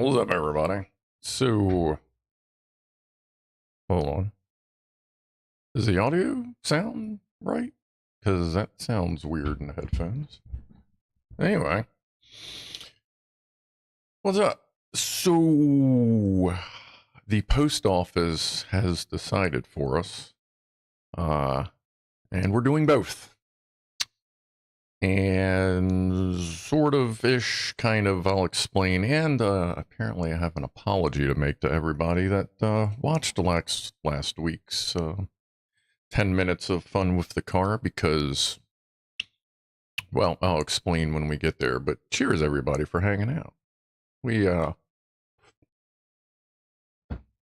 What's up, everybody? So, hold on. Does the audio sound right? Because that sounds weird in the headphones. Anyway, what's up? So, the post office has decided for us, and we're doing both. And sort of ish, kind of, I'll explain. And apparently, I have an apology to make to everybody that watched last week's 10 minutes of fun with the car, because, well, I'll explain when we get there. But cheers, everybody, for hanging out. We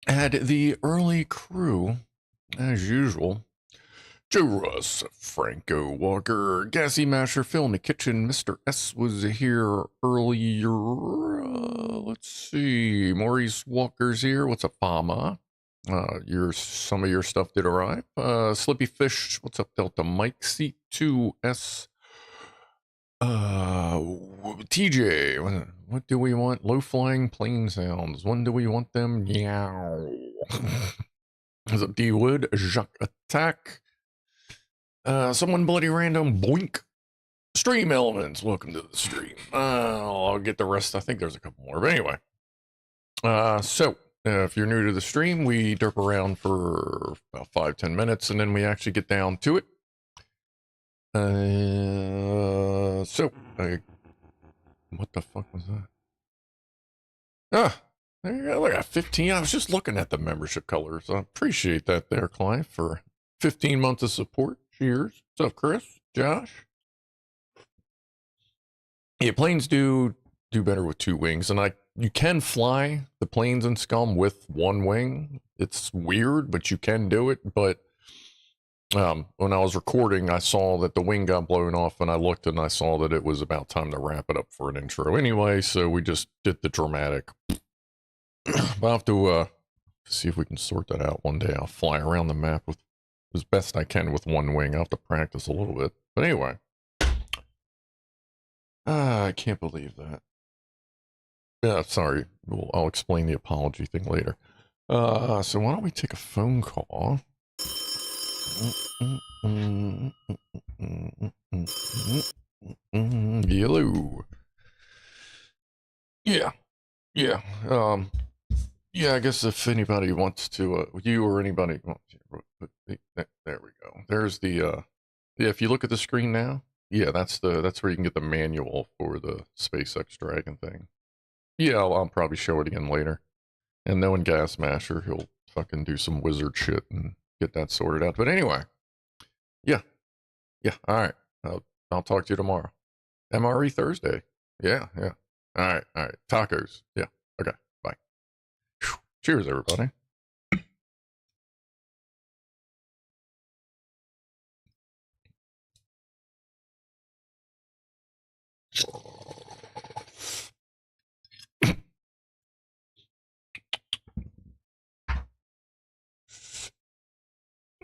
had the early crew, as usual. Joe Russ, Franco Walker, Gassy Masher, Phil in the kitchen. Mr. S was here earlier. Let's see. Maurice Walker's here. What's up, Fama? Some of your stuff did arrive. Slippy Fish, what's up, Delta Mike? C2S. TJ, what do we want? Low flying plane sounds. When do we want them? Meow. What's up, D Wood? Jacques Attack. Someone bloody random, boink. Stream Elements, welcome to the stream. I'll get the rest. I think there's a couple more, but anyway. If you're new to the stream, we derp around for about 5-10 minutes, and then we actually get down to it. What the fuck was that? There you go. Look at 15. I was just looking at the membership colors. I appreciate that there, Clive, for 15 months of support. Cheers. What's up, Chris? Josh? Yeah, planes do better with 2 wings, and you can fly the planes in Scum with 1 wing. It's weird, but you can do it. But when I was recording, I saw that the wing got blown off, and I looked and I saw that it was about time to wrap it up for an intro anyway, so we just did the dramatic. I'll have to see if we can sort that out one day. I'll fly around the map with as best I can with 1 wing. I'll have to practice a little bit. But anyway. I can't believe that. Yeah, sorry. I'll explain the apology thing later. So why don't we take a phone call? Hello. Yeah. Yeah. Yeah, I guess if anybody wants to, you or anybody wants to, there we go. There's the, yeah, if you look at the screen now, yeah, that's where you can get the manual for the SpaceX Dragon thing. Yeah, I'll probably show it again later. And knowing Gas Masher, he'll fucking do some wizard shit and get that sorted out. But anyway, yeah, all right. I'll talk to you tomorrow. MRE Thursday. Yeah. All right. Tacos. Yeah. Okay. Bye. Whew. Cheers, everybody.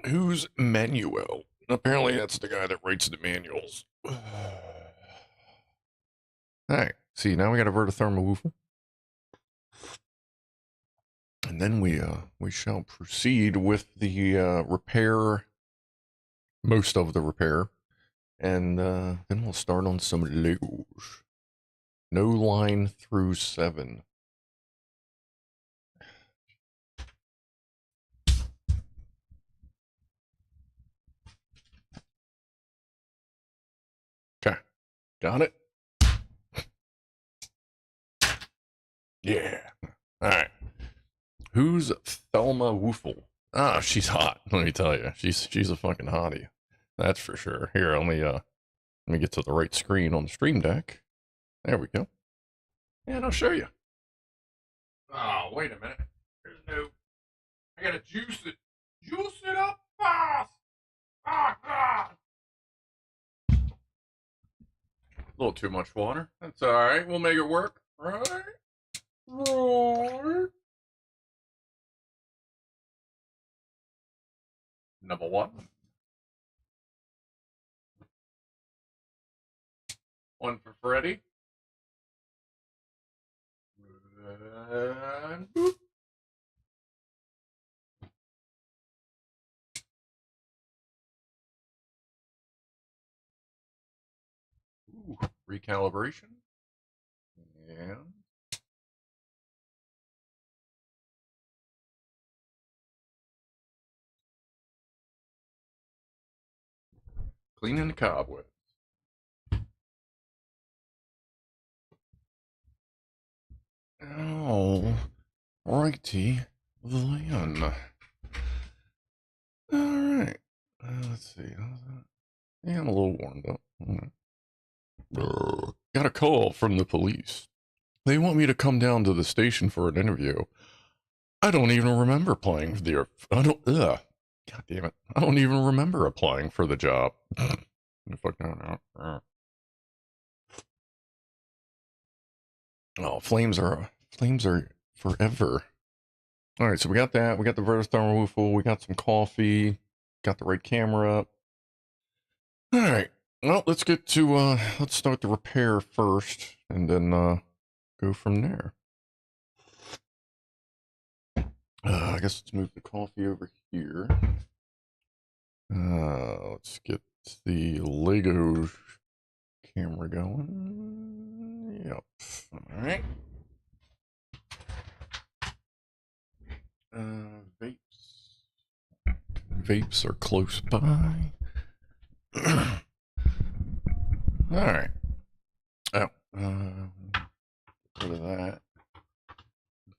Who's Manuel? Apparently that's the guy that writes the manuals. Alright, see, now we got a vertithermal woofle. And then we shall proceed with the repair, most of the repair. And then we'll start on some lows. No line through 7. Okay, got it? Yeah. Alright. Who's Thelma Woofle? Ah, she's hot, let me tell you. She's a fucking hottie. That's for sure. Here, let me get to the right screen on the stream deck. There we go. And I'll show you. Oh, wait a minute. There's no. I gotta juice it. Juice it up fast. Oh, God. A little too much water. That's all right. We'll make it work. Right. Number 1. 1 for Freddy. And boop. Ooh, recalibration. And cleaning the cobwebs. Oh, righty then. All right. Let's see. Yeah, I'm a little warmed up. Got a call from the police. They want me to come down to the station for an interview. I don't even remember applying for the. God damn it. I don't even remember applying for the job. Fuck no. Oh, flames are forever. All right, so we got that. We got the vertithermal, we got some coffee, got the right camera up. All right. Well, let's get to let's start the repair first, and then go from there. I guess let's move the coffee over here. Let's get the Lego camera going. Yep. All right. Vapes. Vapes are close by. All right. Oh, get rid of that.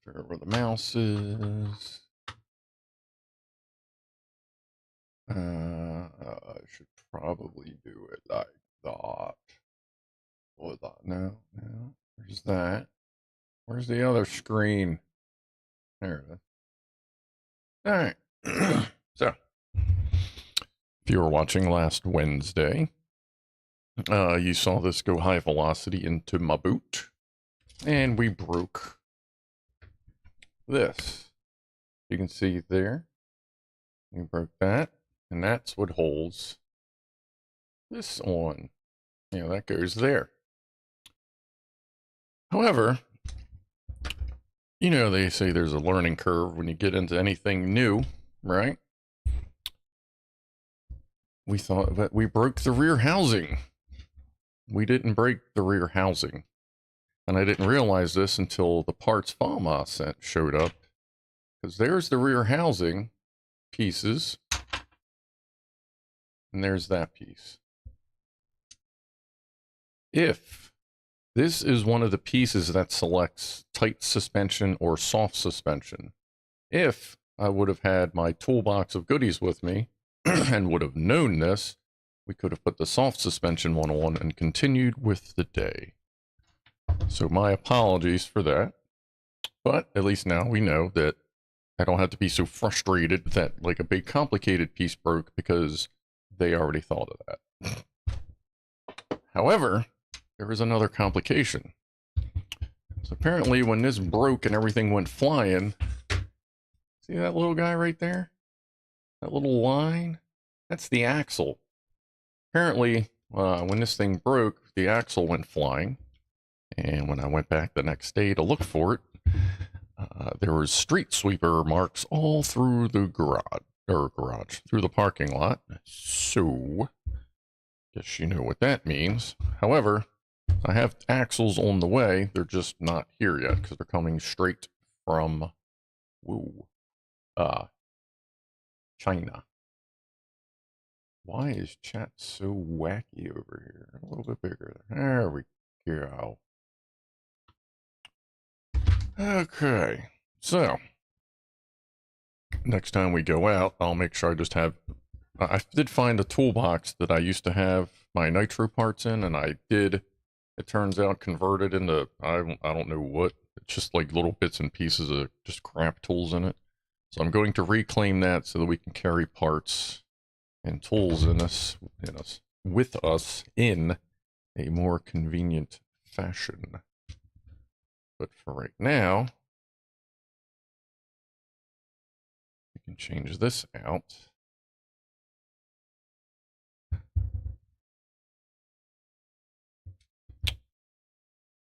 Figure out where the mouse is. I should probably do it like that. What that? No. Where's that? Where's the other screen? There it is. All right. So, if you were watching last Wednesday, you saw this go high velocity into my boot, and we broke this. You can see there. We broke that, and that's what holds this on. You know, that goes there. However, you know, they say there's a learning curve when you get into anything new, right? We thought that we broke the rear housing. We didn't break the rear housing. And I didn't realize this until the parts Fama sent showed up. Because there's the rear housing pieces. And there's that piece. If this is one of the pieces that selects tight suspension or soft suspension, if I would have had my toolbox of goodies with me and would have known this, we could have put the soft suspension one on and continued with the day. So my apologies for that. But at least now we know that I don't have to be so frustrated that like a big complicated piece broke because they already thought of that. However, there is another complication. So apparently when this broke and everything went flying, see that little guy right there? That little line? That's the axle. Apparently, when this thing broke, the axle went flying. And when I went back the next day to look for it, there was street sweeper marks all through the garage, through the parking lot. So, guess you know what that means. However, I have axles on the way. They're just not here yet because they're coming straight from, China. Why is chat so wacky over here? A little bit bigger. There we go. Okay, so next time we go out, I'll make sure I just have. I did find a toolbox that I used to have my Nitro parts in, and I did. It turns out converted into I don't know what. It's just like little bits and pieces of just crap tools in it. So I'm going to reclaim that so that we can carry parts and tools with us in a more convenient fashion. But for right now, we can change this out.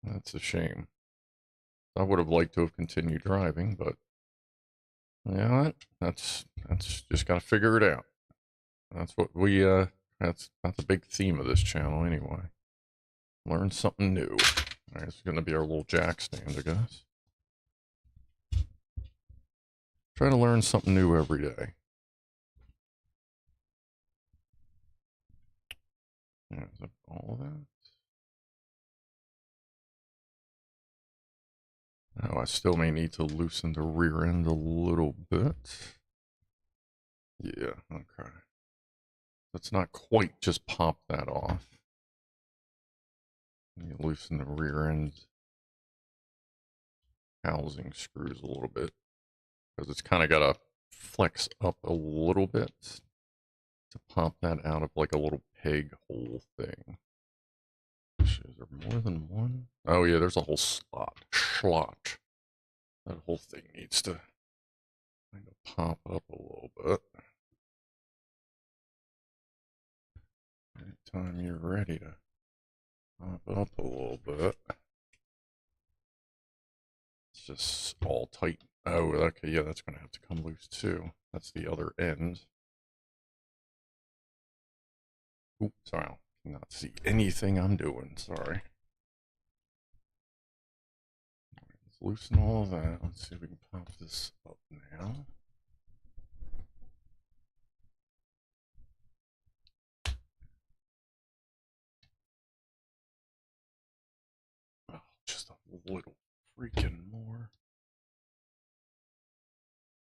That's a shame. I would have liked to have continued driving, but you know what? That's just got to figure it out. That's what we that's a big theme of this channel anyway. Learn something new. All right, it's going to be our little jack stand, I guess. Try to learn something new every day. Yeah, is that all of that? Oh, I still may need to loosen the rear end a little bit. Yeah, okay. Let's not quite just pop that off. You loosen the rear end housing screws a little bit, because it's kind of got to flex up a little bit to pop that out of like a little peg hole thing. Is there more than one? Oh yeah, there's a whole slot. That whole thing needs to kind of pop up a little bit. Anytime you're ready to pop up a little bit. It's just all tight. Oh, okay, yeah, that's going to have to come loose too. That's the other end. Oops, sorry, I cannot see anything I'm doing, sorry. Let's loosen all of that. Let's see if we can pop this up now. Oh, just a little freaking more.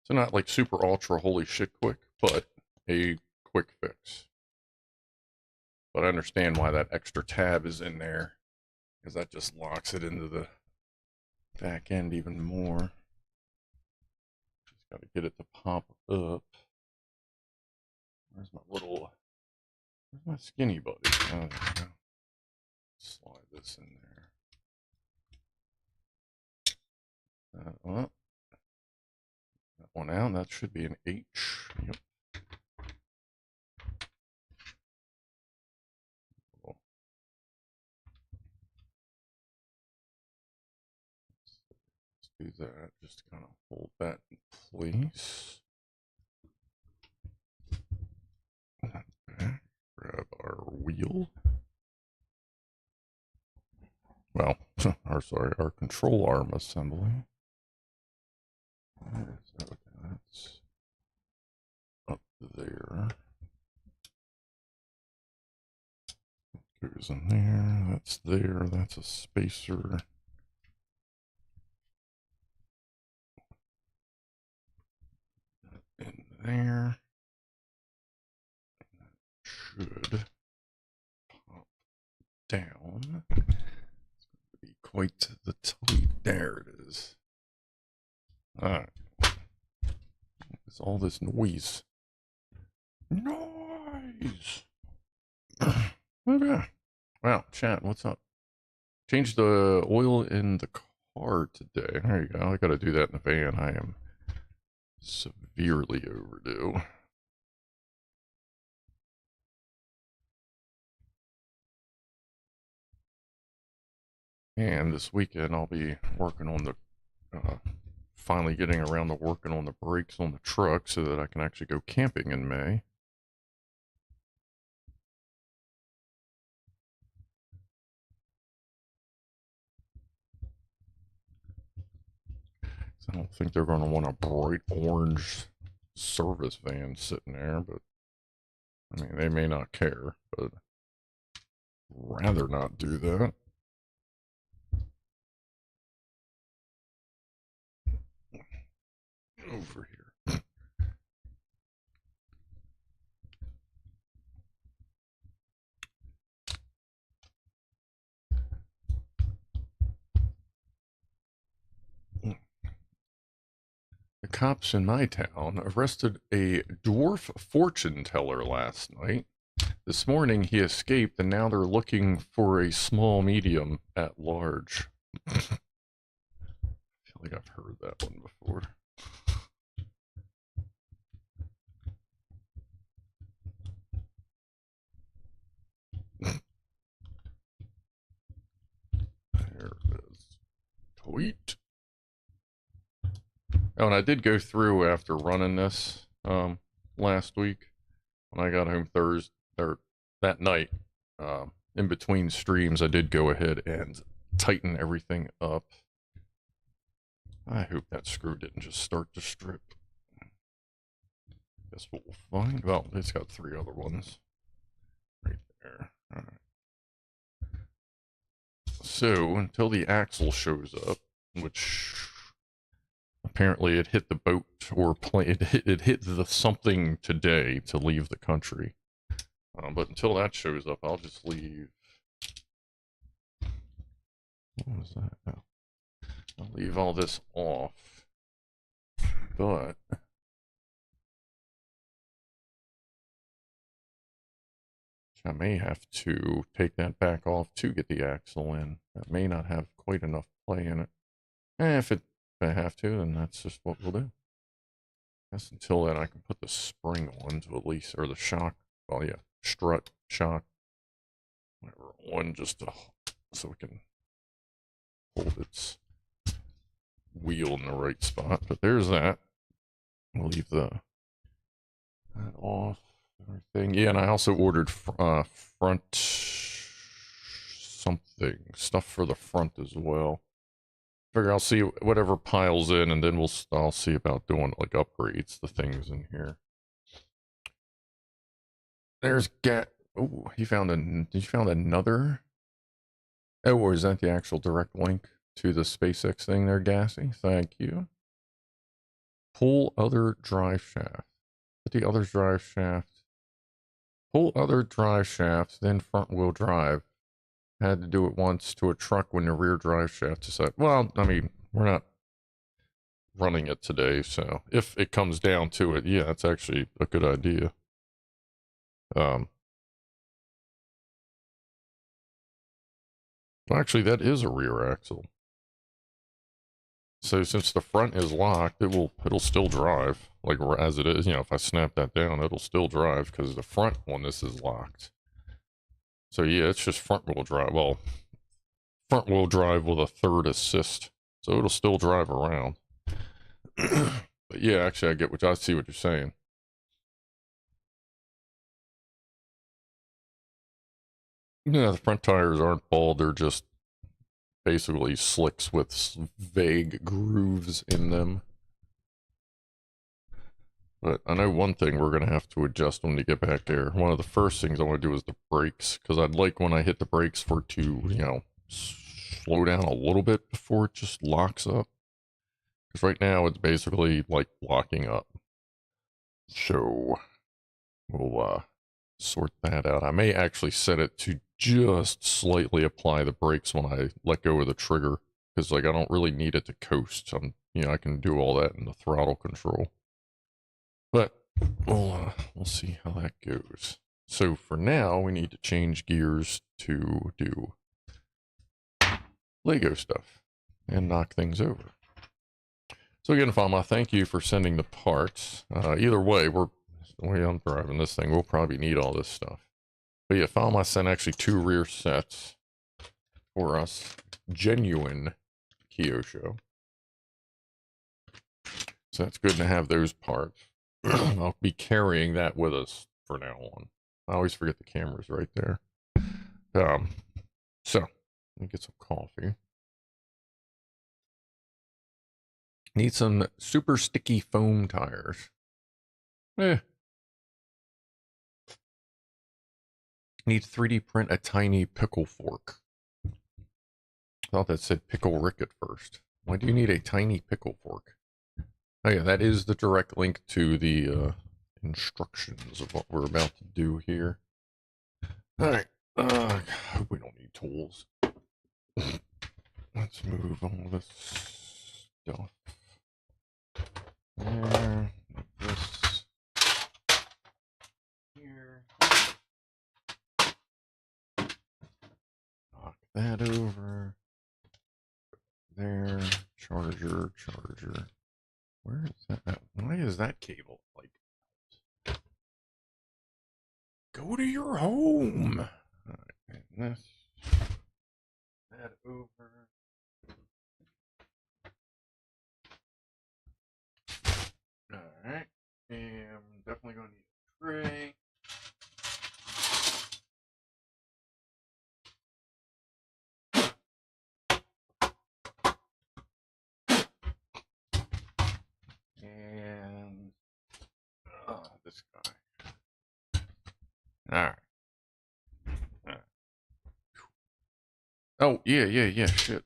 So not like super ultra holy shit quick, but a quick fix. But I understand why that extra tab is in there, because that just locks it into the back end even more. Just got to get it to pop up. Where's my skinny buddy? Oh, there we go. Slide this in there. Well, that one out. That should be an H. Yep. Let's do that. Just kind of hold that in place. Okay. Grab our wheel. Well, our control arm assembly. That's up there. Goes in there. That's there. That's a spacer. In there. Should pop down. It's going to be quite the tight. There it is. Alright. What's all this noise? Noise! Okay. Wow, chat, what's up? Changed the oil in the car today. There you go. I gotta do that in the van. I am severely overdue. And this weekend I'll be working on the, finally getting around to working on the brakes on the truck so that I can actually go camping in May. I don't think they're going to want a bright orange service van sitting there, but I mean, they may not care, but rather not do that. Over here. The cops in my town arrested a dwarf fortune teller last night. This morning he escaped, and now they're looking for a small medium at large. I feel like I've heard that one before. There it is. Tweet. Oh, and I did go through after running this last week when I got home Thursday or that night. In between streams, I did go ahead and tighten everything up. I hope that screw didn't just start to strip. Guess we'll find. Well, it's got 3 other ones right there. All right. So until the axle shows up, which apparently it hit the boat or plane, it hit the something today to leave the country. But until that shows up, I'll just leave. What was that? Oh. I'll leave all this off. But I may have to take that back off to get the axle in. That may not have quite enough play in it. If I have to, then that's just what we'll do. I guess until then, I can put the spring on to at least, or the shock. Oh yeah, strut, shock, whatever, on just to, so we can hold its wheel in the right spot. But there's that. We'll leave that off. Everything. Yeah, and I also ordered front something stuff for the front as well. Figure I'll see whatever piles in, and then I'll see about doing like upgrades to things in here. There's Oh, did you found another? Oh, or is that the actual direct link to the SpaceX thing there, Gassy? Thank you. Pull other drive shaft. Put the other drive shaft. Pull other drive shafts, then front wheel drive. Had to do it once to a truck when the rear drive shaft is set. Well, I mean, we're not running it today, so if it comes down to it, yeah, it's actually a good idea. Well, actually, that is a rear axle. So since the front is locked, it'll still drive like as it is. You know, if I snap that down, it'll still drive because the front one this is locked. So yeah, it's just front wheel drive. Well, front wheel drive with a third assist, so it'll still drive around. But yeah, actually, I see what you're saying. Yeah, the front tires aren't bald; they're just basically slicks with vague grooves in them. But I know one thing we're going to have to adjust when we get back there. One of the first things I want to do is the brakes, because I'd like when I hit the brakes for it to, you know, slow down a little bit before it just locks up. Because right now it's basically like locking up. So we'll sort that out. I may actually set it to just slightly apply the brakes when I let go of the trigger, because like I don't really need it to coast. You know, I can do all that in the throttle control. But we'll see how that goes. So for now, we need to change gears to do Lego stuff and knock things over. So again, Fama, thank you for sending the parts. Either way, the way I'm driving this thing, we'll probably need all this stuff. But yeah, Fama sent actually 2 rear sets for us. Genuine Kyosho. So that's good to have those parts. I'll be carrying that with us for now on. I always forget the camera's right there. So let me get some coffee. Need some super sticky foam tires. Need 3D print a tiny pickle fork. Thought that said pickle Rick at first. Why do you need a tiny pickle fork? Oh yeah, that is the direct link to the instructions of what we're about to do here. Alright, I hope we don't need tools. Let's move all this stuff. There, this here. Knock that over. There, charger. Where is that? Why is that cable like? Go to your home. All right, and this, that over. Alright. Oh, yeah, shit.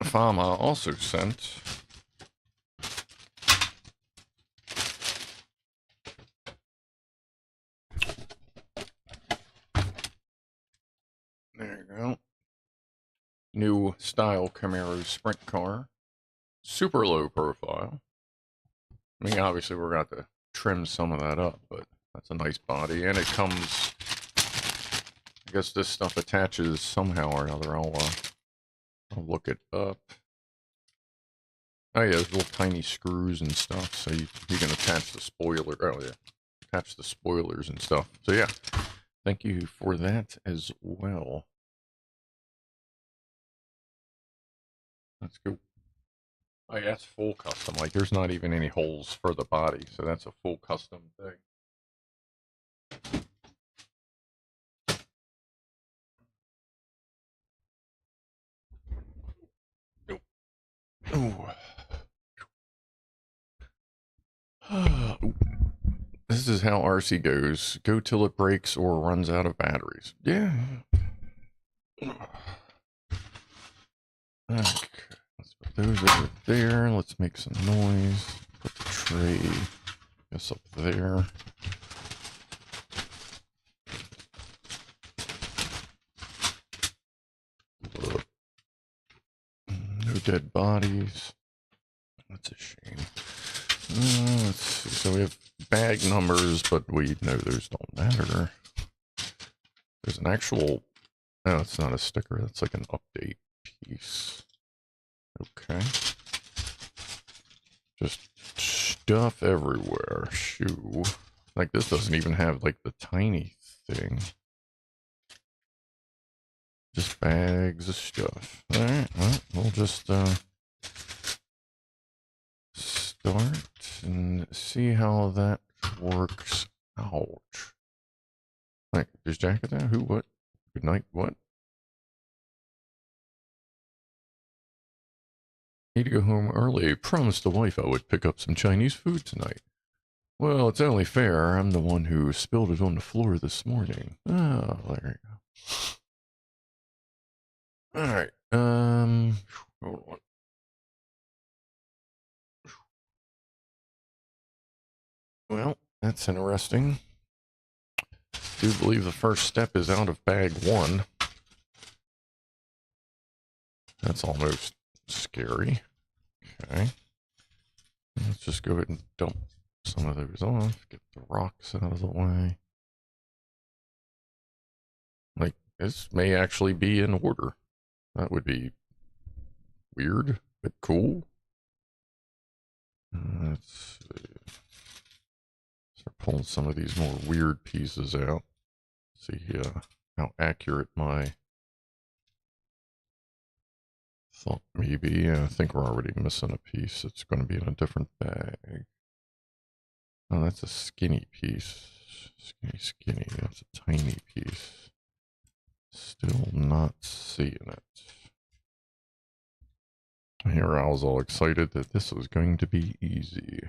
Fama also sent there you go. New style Camaro sprint car. Super low profile. I mean, obviously we're going to have to trim some of that up, but that's a nice body. And it comes, I guess this stuff attaches somehow or another. I'll look it up. Oh yeah, there's little tiny screws and stuff, so you can attach the spoiler. Oh yeah, attach the spoilers and stuff. So yeah, thank you for that as well. That's cool. Oh yeah, it's full custom. Like there's not even any holes for the body, so that's a full custom thing. Nope. Ooh. This is how RC goes. Go till it breaks or runs out of batteries. Yeah. Okay. Let's put those over there. Let's make some noise. Put the tray, I guess, up there. No dead bodies. That's a shame. Let's see. So we have bag numbers, but we know those don't matter. There's an actual... No, it's not a sticker. That's like an update piece. Okay. Just stuff everywhere. Shoe. Like this doesn't even have like the tiny thing. Just bags of stuff. Alright, well, we'll just start and see how that works out. Like, is Jacket there? Who, what? Good night, what? Need to go home early. Promised the wife I would pick up some Chinese food tonight. Well, it's only fair. I'm the one who spilled it on the floor this morning. Oh, there you go. Alright, hold on. Well, that's interesting. Do believe the first step is out of bag one. That's almost scary. Okay. Let's just go ahead and dump some of those off. Get the rocks out of the way. Like, this may actually be in order. That would be weird, but cool. Let's see. Start pulling some of these more weird pieces out. See how accurate my thought maybe. Yeah, I think we're already missing a piece. It's going to be in a different bag. Oh, that's a skinny piece. Skinny. That's a tiny piece. Still not seeing it. Here I was all excited that this was going to be easy.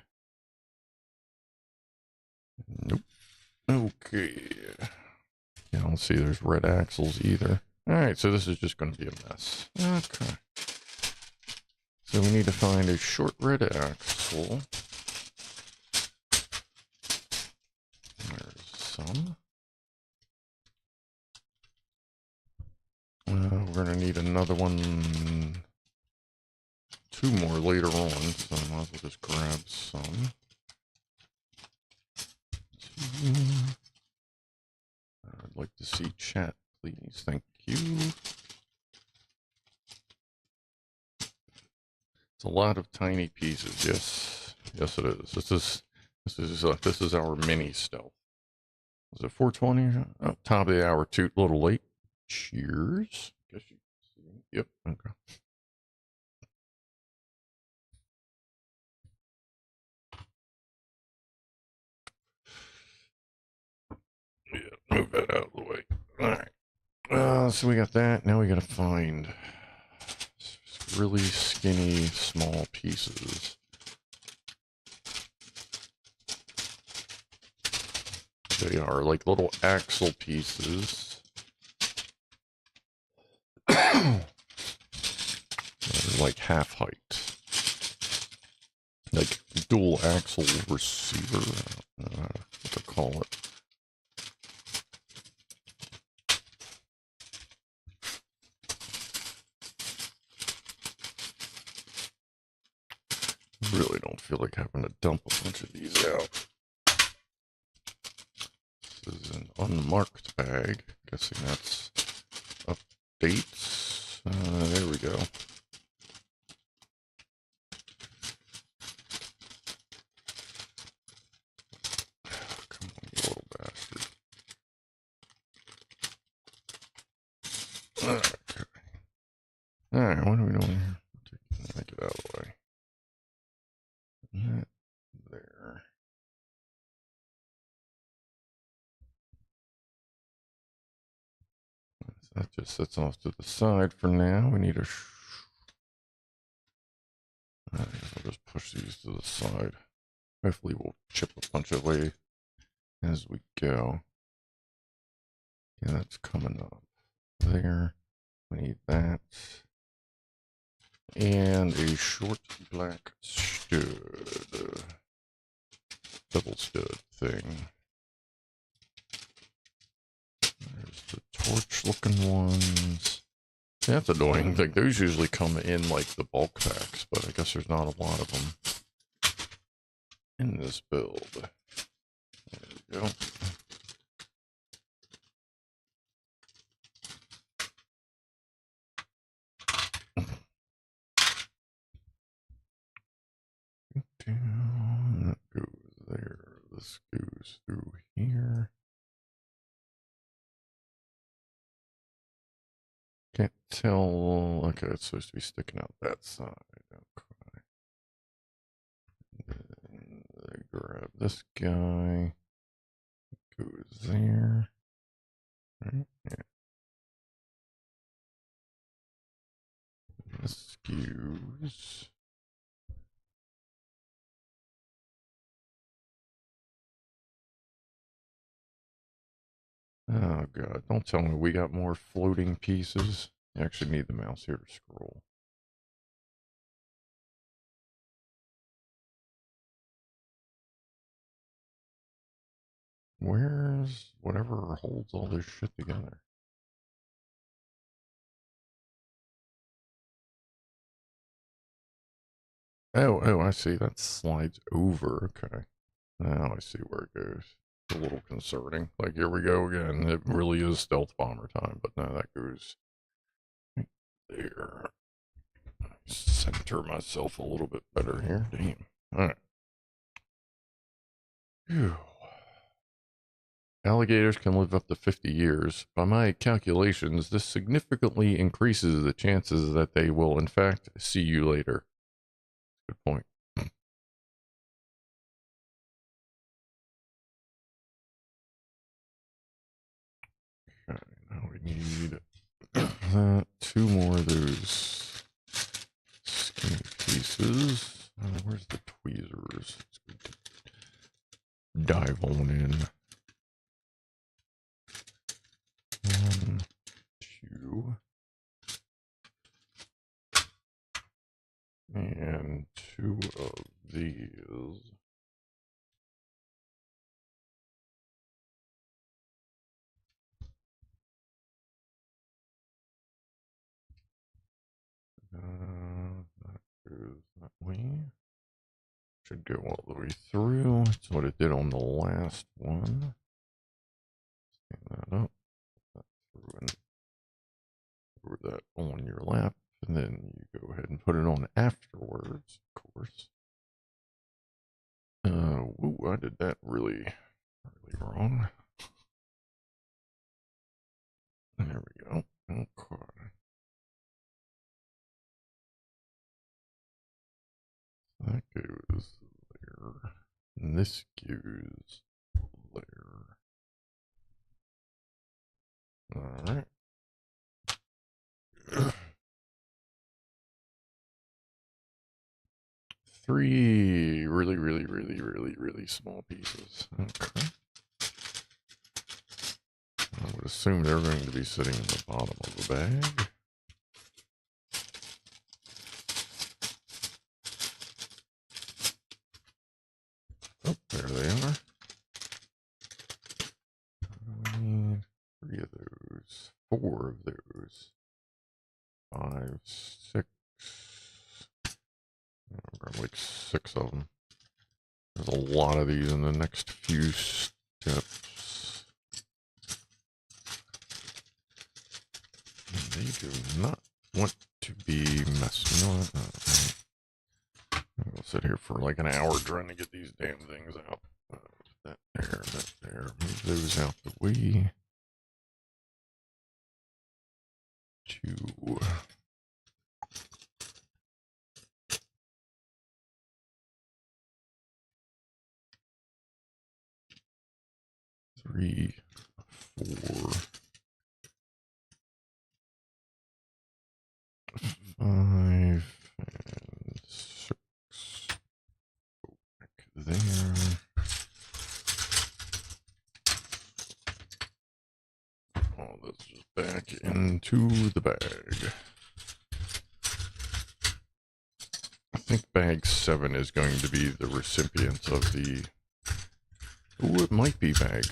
Nope. Okay. Yeah, I don't see there's red axles either. Alright, so this is just going to be a mess. Okay. So we need to find a short red axle. There's some. We're going to need another one. Two more later on, so I might as well just grab some. I'd like to see chat, please. Thank you. It's a lot of tiny pieces. Yes, yes, it is. This is our mini stealth. Was it 420? Oh, top of the hour, too little late. Cheers. Guess you see. Yep. Okay. Yeah, move that out of the way. All right. So we got that. Now we gotta find really skinny, small pieces. They are like little axle pieces. They're like half height. Like dual axle receiver. I don't know what to call it. Really don't feel like having to dump a bunch of these out. This is an unmarked bag. Guessing that's updates. There we go. Come on, you little bastard. Okay. Alright, what are we doing here? Take it out of the way. That there. That just sits off to the side for now. We need a. I'll just push these to the side. Hopefully, we'll chip a bunch away as we go. Yeah, that's coming up there. We need that. And a short black stud. Double stud thing. There's the torch looking ones. Yeah, that's annoying. Like, those usually come in like the bulk packs, but I guess there's not a lot of them in this build. There we go. Down, that goes there. This goes through here. Can't tell. Okay, it's supposed to be sticking out that side. Okay. Then they grab this guy. Goes there. Right? Yeah. This skews. Oh god, don't tell me we got more floating pieces. You actually need the mouse here to scroll. Where's whatever holds all this shit together? Oh, I see. That slides over. Okay. Now I see where it goes. It's a little concerning. Like, here we go again. It really is stealth bomber time, but now that goes right there. Center myself a little bit better here. Damn. Alright. Phew. Alligators can live up to 50 years. By my calculations, this significantly increases the chances that they will, in fact, see you later. Good point. Okay, now we need two more of those skinny pieces. Where's the tweezers? Let's dive on in. 1, 2, and 2 of these. That goes that way. Should go all the way through. That's what it did on the last one. Stand that up. That through and throw that on your lap, and then you go ahead and put it on afterwards, of course. Ooh, I did that really wrong. There we go. Okay. That goes there. And this goes there. Alright. Three really small pieces. Okay. I would assume they're going to be sitting in the bottom of the bag. Oh, there they are. I need 3 of those, 4 of those, 5, 6. Grab like 6 of them. There's a lot of these in the next few steps. And they do not want to be messed. You know what? We'll sit here for like an hour trying to get these damn things out. That there. Move those out the way. 2. 3, 4, 5, and 6. Go back there. All this just back into the bag. I think bag 7 is going to be the recipient of the... Ooh, it might be bag.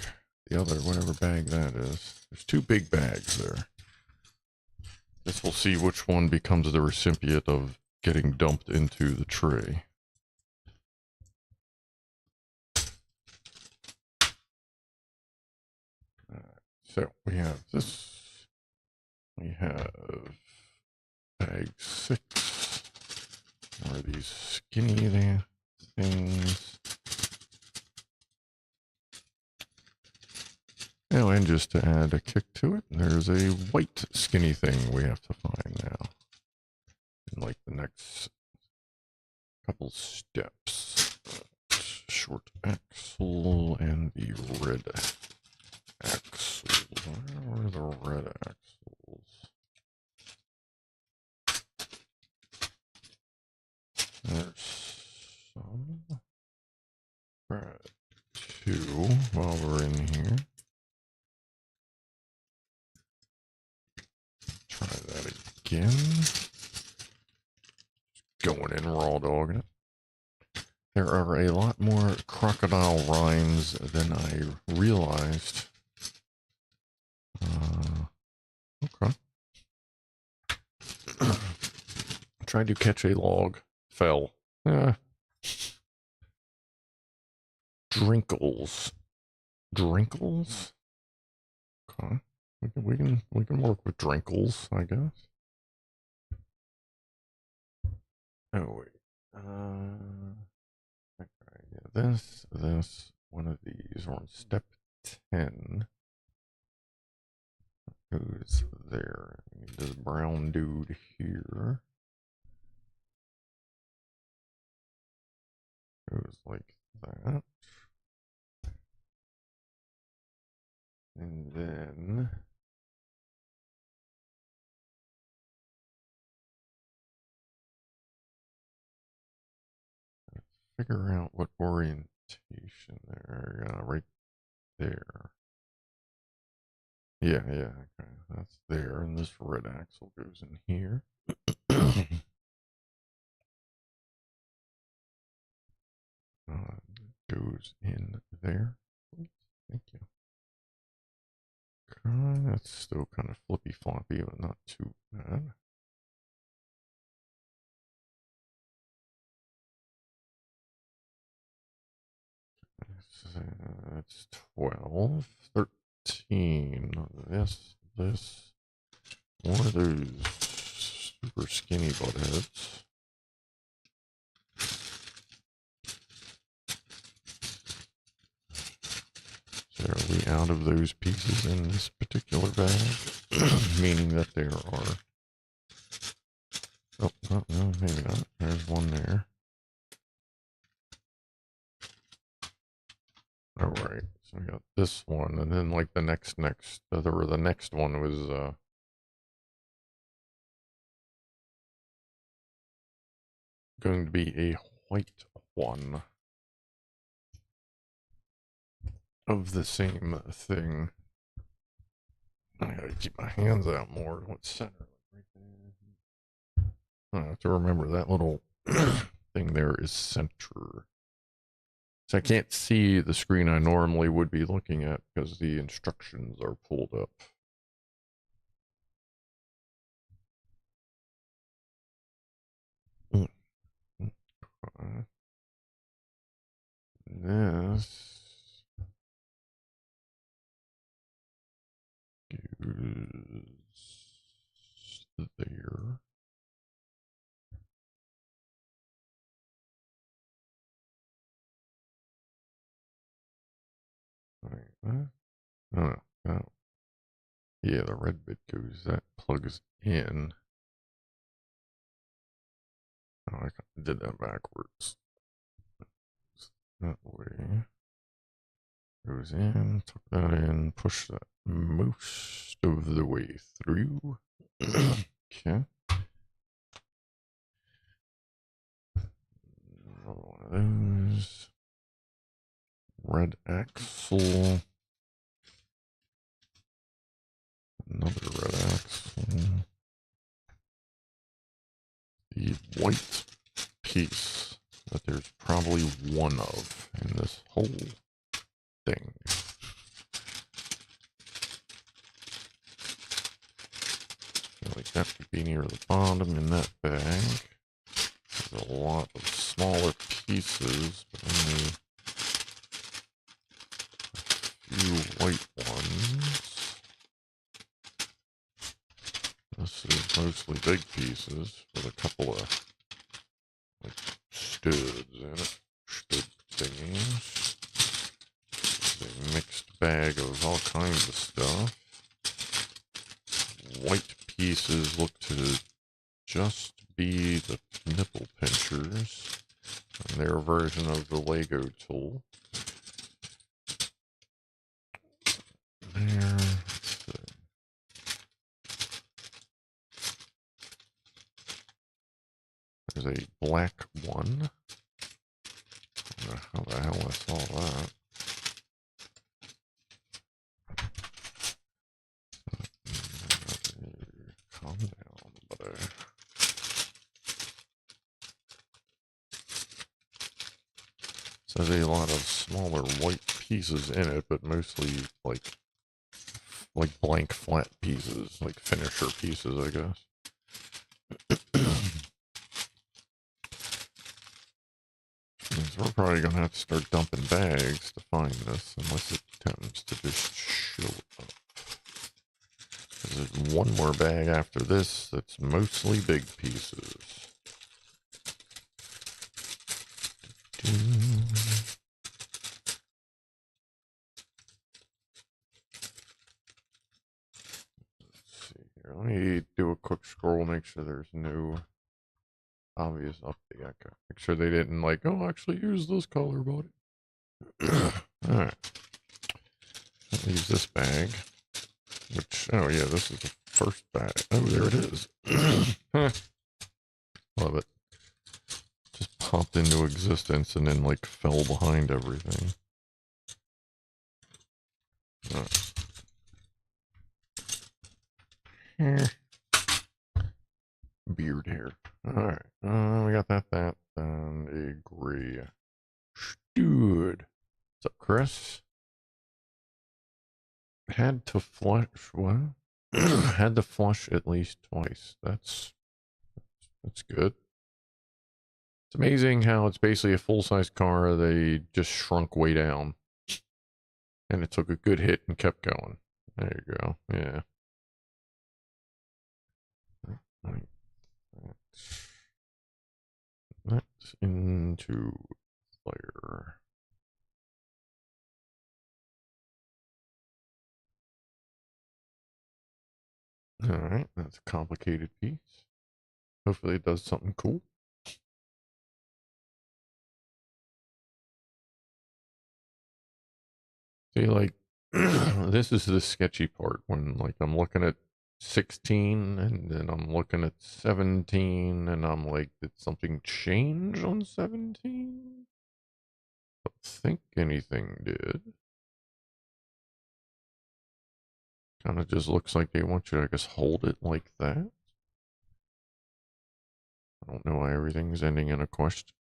The other, whatever bag that is. There's 2 big bags there. Guess we'll see which one becomes the recipient of getting dumped into the tray. So we have this. We have bag 6. More of these skinny there things. Oh, and just to add a kick to it, there's a white skinny thing we have to find now. In like the next couple steps. Short axle and the red axle. Where are the red axles? There's some. Grab 2 while we're in here. Try that again. Going in raw dogging it. There are a lot more crocodile rhymes than I realized. Okay. Tried to catch a log. Fell. Drinkles. Drinkles? Okay. We can work with drinkles, I guess. Oh wait. Okay, yeah, this, one of these on step 10 goes there. We need this brown dude here. Goes like that. And then figure out what orientation there. Right there. Yeah, okay. That's there. And this red axle goes in here. Goes in there. Thank you. That's still kind of flippy floppy, but not too bad. That's 12, 13. This. More of those super skinny buttheads. So are we out of those pieces in this particular bag? Meaning that there are... Oh, no, maybe not. There's one there. Alright, so we got this one, and then like the next one was, going to be a white one of the same thing. I gotta keep my hands out more. What's center? Right there. I have to remember that little thing there is center. So I can't see the screen I normally would be looking at because the instructions are pulled up. This goes there. Oh, no. Yeah, the red bit goes, that plugs in. Oh, I did that backwards. That way. Goes in, tuck that in, push that most of the way through. Okay. Another one of those. Red axle. Another red axle. The white piece that there's probably one of in this whole thing. Feel like that would be near the bottom in that bag. There's a lot of smaller pieces, but only a few white ones. This is mostly big pieces with a couple of like studs in it. Stud thingies. It's a mixed bag of all kinds of stuff. White pieces look to just be the nipple pinchers and their version of the Lego tool. There. There's a black one. I don't know how the hell I saw that. Calm down, buddy. So there's a lot of smaller white pieces in it, but mostly like blank flat pieces, like finisher pieces, I guess. So we're probably gonna have to start dumping bags to find this, unless it attempts to just show up. There's one more bag after this that's mostly big pieces. Let's see here. Let me do a quick scroll, make sure there's no obvious update. Okay. Make sure they didn't like, oh, actually use this color, buddy. Alright. That leaves this bag. Which, oh yeah, this is the first bag. Oh, there it is. Love it. Just popped into existence and then like fell behind everything. Beard hair. Alright. We got that, and a gray. Dude. What's up, Chris? Had to flush, what? Had to flush at least twice. That's good. It's amazing how it's basically a full-size car. They just shrunk way down. And it took a good hit and kept going. There you go. Yeah. That's into fire. Alright, that's a complicated piece. Hopefully it does something cool. See, like, this is the sketchy part when, like, I'm looking at 16, and then I'm looking at 17, and I'm like, did something change on 17? Don't think anything did. Kind of just looks like they want you to, I guess, hold it like that. I don't know why everything's ending in a question.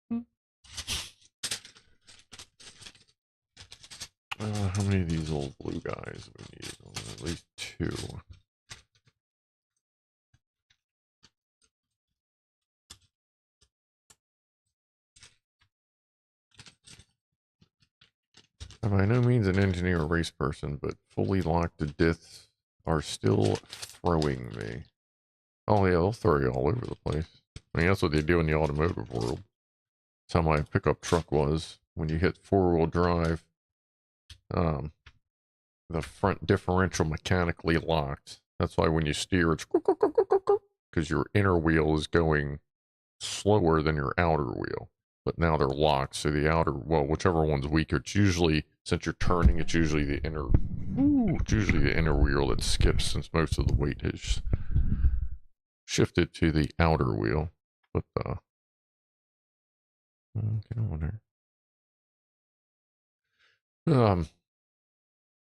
How many of these old blue guys do we need? At least 2. I'm by no means an engineer or race person, but fully locked discs are still throwing me. Oh yeah, they'll throw you all over the place. I mean, that's what they do in the automotive world. That's how my pickup truck was. When you hit 4-wheel drive, the front differential mechanically locked. That's why when you steer, it's because your inner wheel is going slower than your outer wheel. But now they're locked, so the outer, well, whichever one's weaker, it's usually, since you're turning, it's usually the inner, it's usually the inner wheel that skips, since most of the weight has shifted to the outer wheel. But, get on there.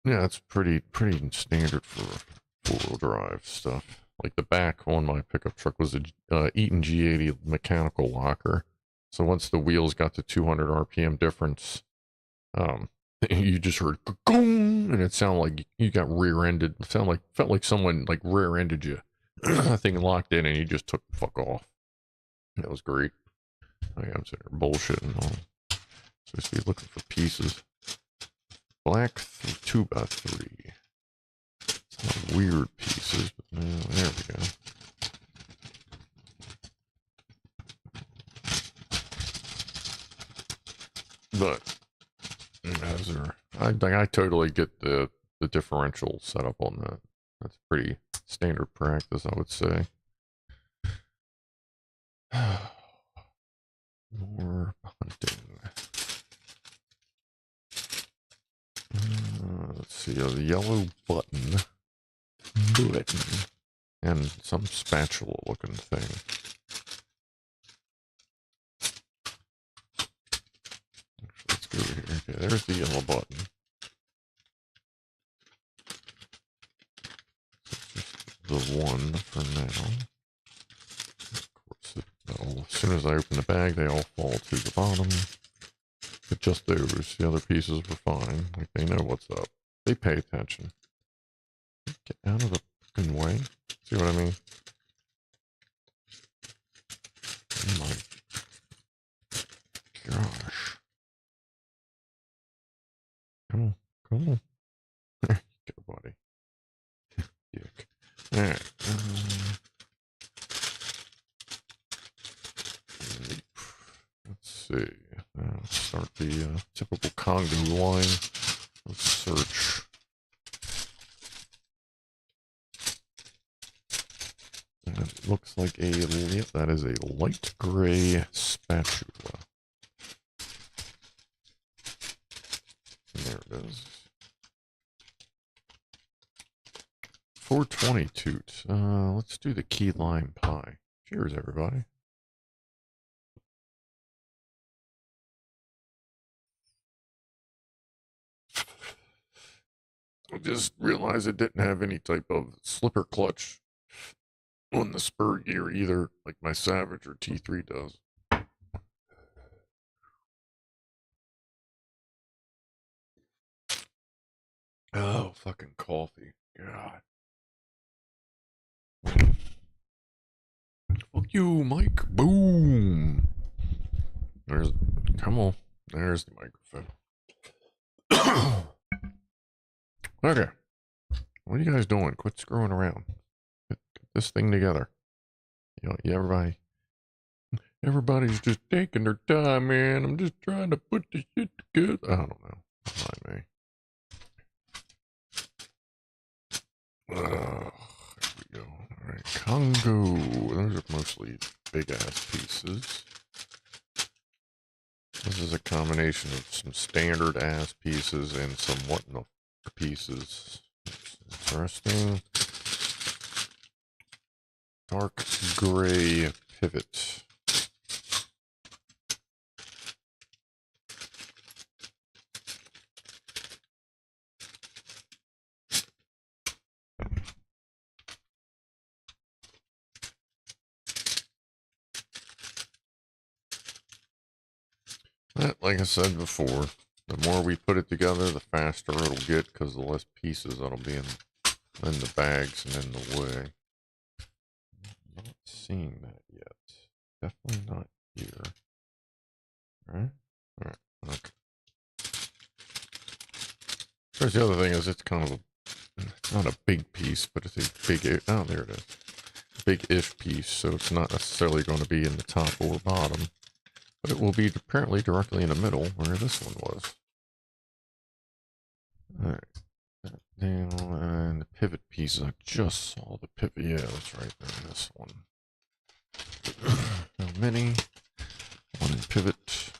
Yeah, it's pretty standard for 4-wheel drive stuff. Like the back on my pickup truck was a Eaton G80 mechanical locker. So once the wheels got to 200 RPM difference, you just heard "gong," and it sounded like you got rear-ended. It felt like someone like rear-ended you. That thing locked in, and you just took the fuck off. That was great. Oh, yeah, I'm sitting there bullshitting. Supposed to be looking for pieces. Black 2x3. Some weird pieces, but there we go. But I totally get the differential setup on that. That's pretty standard practice, I would say. More hunting. Let's see, a yellow button, and some spatula-looking thing. Actually, let's go over here. Okay, there's the yellow button. So just the one for now. Of course, as soon as I open the bag, they all fall to the bottom. But just those. The other pieces were fine. Like, they know what's up. They pay attention. Get out of the fucking way. See what I mean? Oh my gosh. Come on. Come on. There you go, buddy. Dick. Alright. Let's see. Start the typical Congo line. Let's search. And it looks like yep, that is a light gray spatula. And there it is. 420 toot. Let's do the key lime pie. Cheers, everybody. I just realized it didn't have any type of slipper clutch on the spur gear either, like my Savage or T3 does. Oh, fucking coffee. God. Fuck you, Mike. Boom. Come on. There's the microphone. Okay. What are you guys doing? Quit screwing around. Get this thing together. You know, everybody's just taking their time, man. I'm just trying to put this shit together. I don't know. Mind me. There we go. Alright, Congo. Those are mostly big-ass pieces. This is a combination of some standard-ass pieces and some what in the pieces. Interesting. dark gray pivot. Like I said before, the more we put it together, the faster it'll get because the less pieces that'll be in the bags and in the way. I'm not seeing that yet. Definitely not here. Alright? Alright. Okay. Of course, the other thing is it's kind of not a big piece, but it's a big, oh, there it is. Big-ish piece, so it's not necessarily going to be in the top or bottom. But it will be apparently directly in the middle where this one was. Alright. Down, and the pivot pieces. I just saw the pivot. Yeah, that's right there. This one. How many? One in pivot.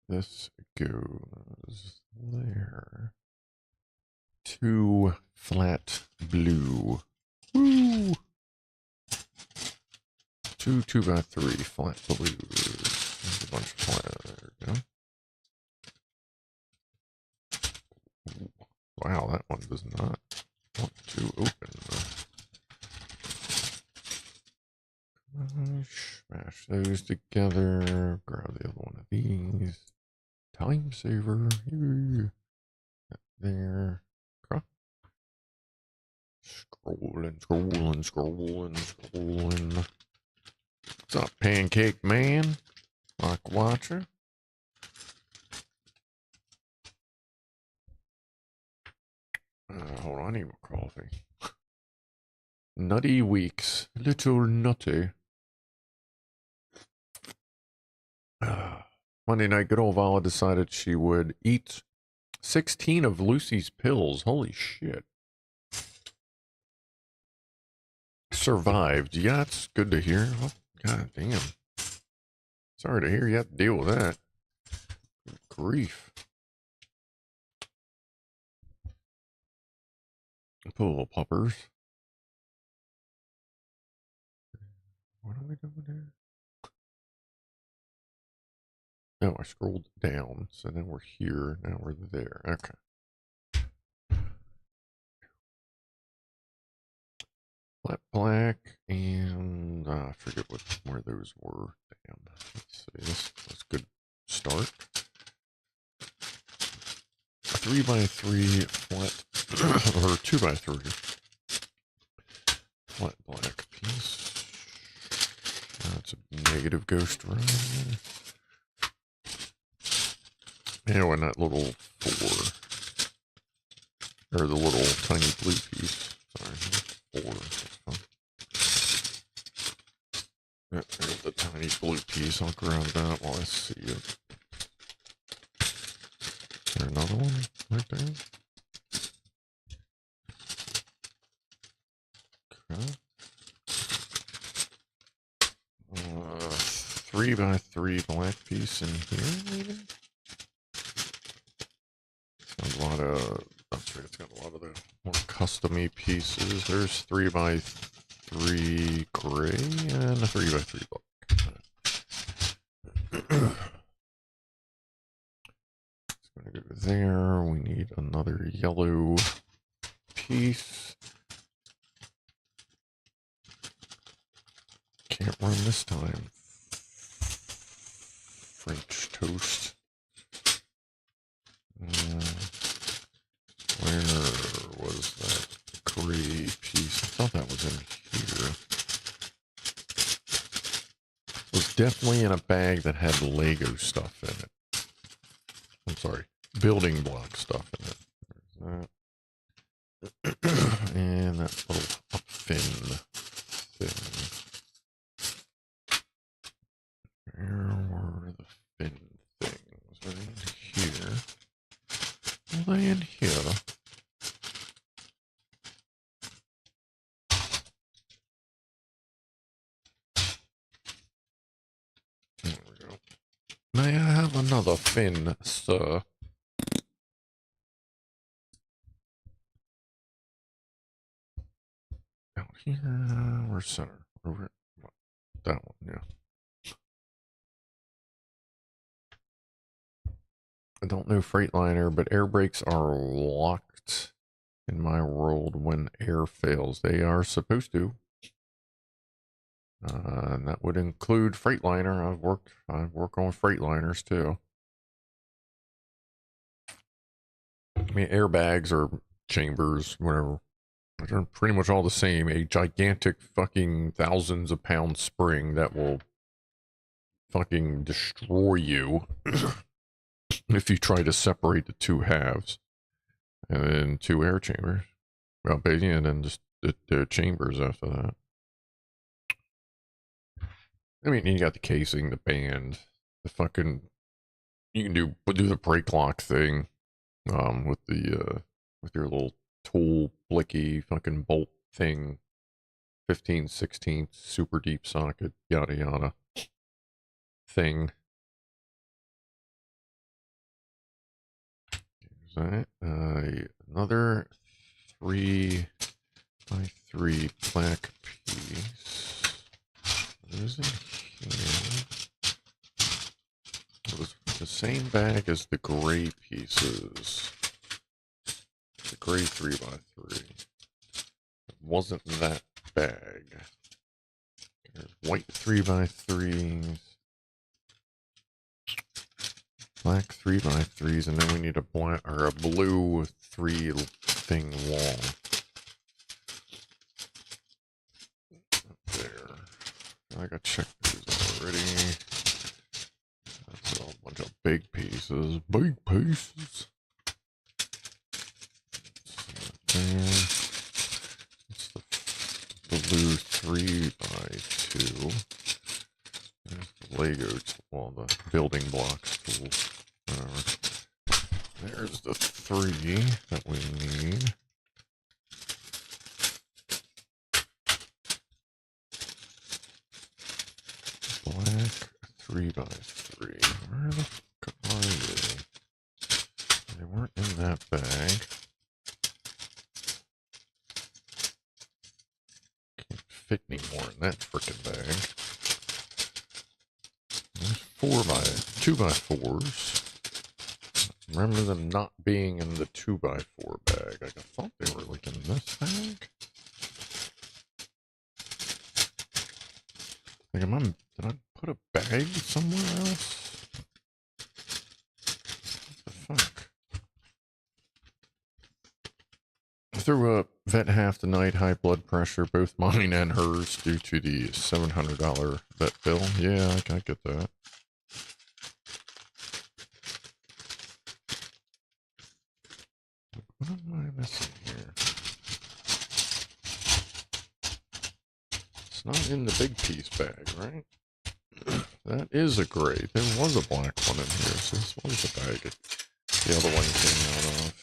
This goes there. 2 flat blue. Woo! 2 2x3 flat blues. There's a bunch of flat. There we go. Wow, that one does not want to open. Smash those together. Grab the other one of these. Time saver. There. Scrolling. What's up, Pancake Man? Like watcher? Hold on, I need more coffee. Nutty weeks. Little nutty. Monday night, good old Vala decided she would eat 16 of Lucy's pills. Holy shit. Survived. Yeah, that's good to hear. Oh, God damn. Sorry to hear you have to deal with that. Good grief. Put a little puppers. What are we doing here? Oh, I scrolled down, so then we're here. Now we're there. Okay. Flat black, and I forget where those were. Damn. Let's see. That's a good start. 3x3 flat, or 2x3 flat black piece. That's a negative ghost run. Yeah, and that little 4, or the little tiny blue piece. Sorry, 4. There's the tiny blue piece. I'll grab that while I see it. Is there another one right there? Okay. 3x3 black piece in here, maybe? It's got a lot of, that's right, it's got a lot of the more custom-y pieces. There's 3x3 gray and a 3x3 black. It's gonna go there. We need another yellow piece. Can't run this time. French toast. Where was that gray piece? I thought that was in here. It was definitely in a bag that had Lego stuff in it. I'm sorry, building block stuff in it. There's that. And that little fin thing. Where were the fin things? Are they in here? Are they in here? There we go. May I have another fin, sir? here. Where's center? Over that one, yeah. I don't know Freightliner, but air brakes are locked in my world when air fails. They are supposed to. And that would include Freightliner. I work on Freightliners too. I mean, airbags or chambers, whatever. They're pretty much all the same. A gigantic fucking thousands of pound spring that will fucking destroy you if you try to separate the two halves. And then two air chambers. Well, basically, and then just the chambers after that. I mean, you got the casing, the band, the fucking. You can do the brake lock thing, with your little tool blicky fucking bolt thing, 15/16 super deep socket, yada yada thing. Here's that. Another 3x3 plaque piece. What is it here? It was the same bag as the gray pieces. The gray 3x3. It wasn't that bag. There's white 3x3s. Black 3x3s, and then we need a black or a blue 3 thing long. There. I got checked these already. That's a bunch of big pieces. Big pieces. There. It's the blue 3x2. There's the Lego tool, well, the building blocks tool. Whatever. There's the 3 that we need. Black 3x3. Where the fuck are they? They weren't in that bag. Can't fit any more in that frickin' bag. There's 2x4s. Remember them not being in the 2x4 bag. I thought they were like in this bag. Like, did I put a bag somewhere else? What the fuck? I threw a vet half the night, high blood pressure, both mine and hers, due to the $700 vet bill. Yeah, I get that. What am I missing here? It's not in the big piece bag, right? That is a gray. There was a black one in here, so this was the bag the other one came out of.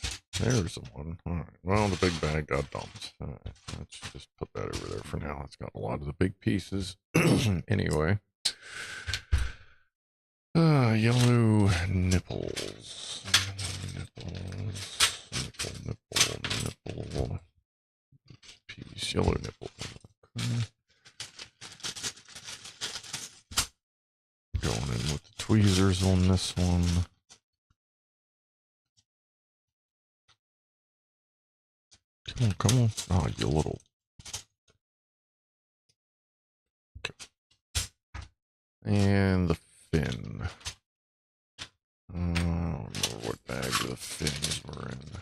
There's the one. Alright, well, the big bag got dumped. Alright, let's just put that over there for now. It's got a lot of the big pieces. Anyway. Yellow nipples. Nipple. Piece, yellow nipple. Okay. Going in with the tweezers on this one. Come on. Oh, you little. Okay. And the fin. I don't remember what bag the fins were in.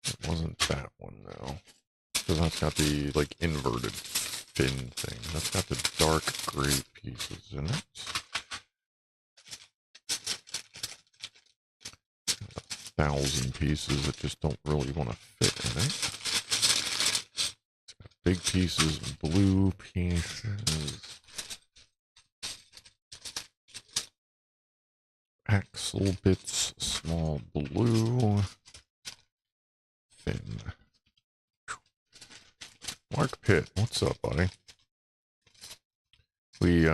It wasn't that one, though. Because that's got the, like, inverted fin thing. That's got the dark gray pieces in it. 1,000 pieces that just don't really want to fit in it. It's got big pieces and blue pieces. Axle bits, small blue. Fin. Mark Pitt, what's up, buddy? We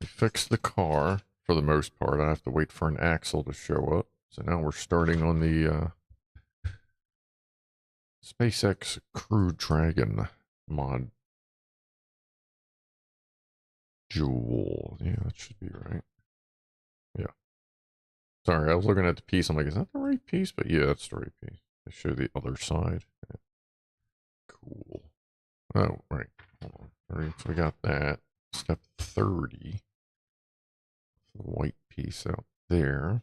fixed the car for the most part. I have to wait for an axle to show up. So now we're starting on the SpaceX Crew Dragon mod jewel. Yeah, that should be right. Yeah. Sorry, I was looking at the piece. I'm like, is that the right piece? But yeah, that's the right piece. I show the other side. Yeah. Cool. Oh, right. Hold on. All right, so we got that. Step 30. The white piece out there.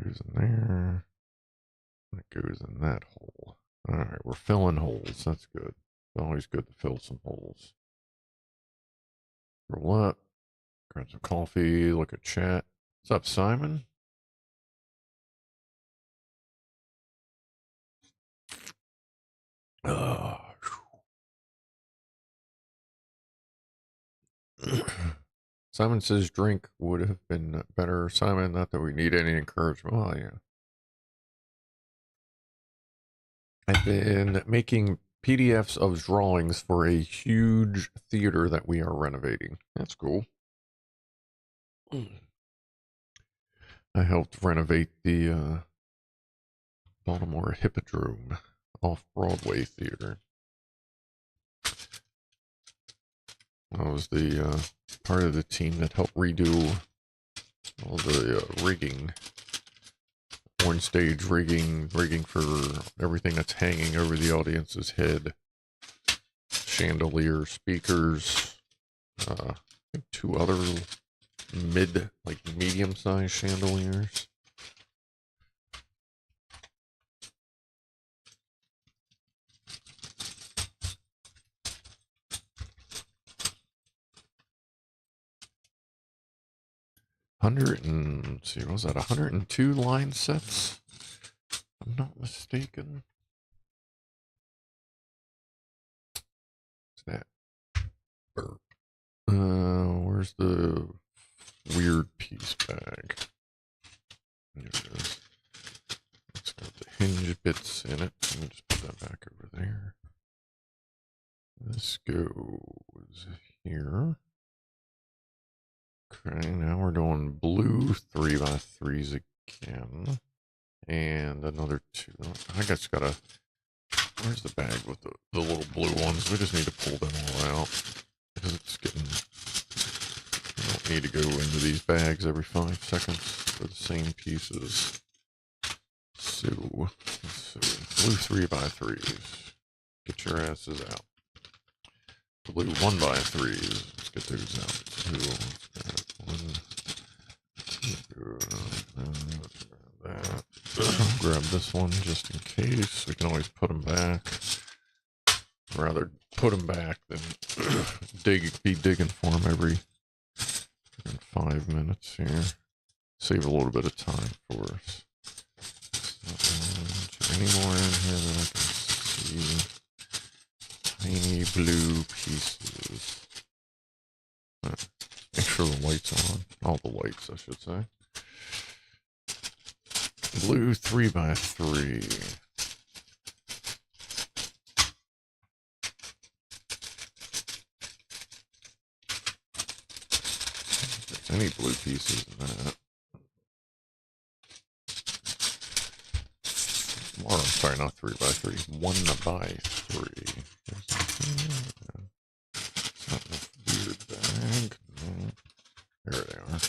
Goes in there. That goes in that hole. Alright, we're filling holes. That's good. It's always good to fill some holes. Roll up. Grab some coffee. Look at chat. What's up, Simon? Simon says drink would have been better. Simon, not that we need any encouragement. Oh, yeah. I've been making PDFs of drawings for a huge theater that we are renovating. That's cool. I helped renovate the Baltimore Hippodrome off-Broadway theater. I was the part of the team that helped redo all the rigging, on stage rigging for everything that's hanging over the audience's head. Chandelier, speakers, I think 2 other medium-sized chandeliers. Let's see, what was that? 102 line sets? If I'm not mistaken. What's that? Burp. Where's the weird piece bag? There it is. It's got the hinge bits in it. Let me just put that back over there. This goes here. Okay, now we're doing blue 3x3s again. And another 2. I just gotta... Where's the bag with the little blue ones? We just need to pull them all out. Because it's getting... We don't need to go into these bags every 5 seconds for the same pieces. So, blue 3x3s. Get your asses out. Blue 1x3s. Let's get those out too. That. Grab this one just in case. We can always put them back. Rather put them back than be digging for them every 5 minutes here. Save a little bit of time for us. Any more in here that I can see? Tiny blue pieces. Make sure the light's on. All the lights, I should say. Blue 3x3. If there's any blue pieces in that. Or, I'm sorry, not 3x3. 1x3. It's not in a weird bag. No. There they are.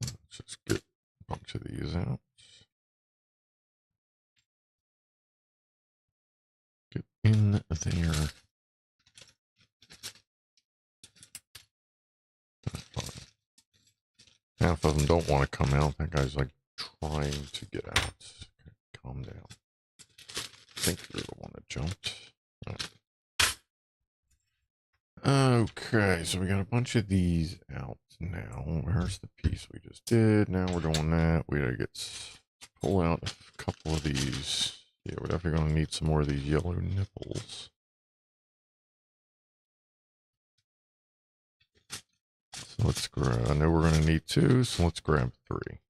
Let's just get a bunch of these out. Get in there. That's fine. Half of them don't want to come out. That guy's like trying to get out. Okay, calm down. I think you're the one that jumped. Right. Okay, so we got a bunch of these out now. Where's the piece we just did? Now we're doing that. We gotta pull out a couple of these. Yeah, we're definitely gonna need some more of these yellow nipples. So let's grab, I know we're gonna need 2, so let's grab 3.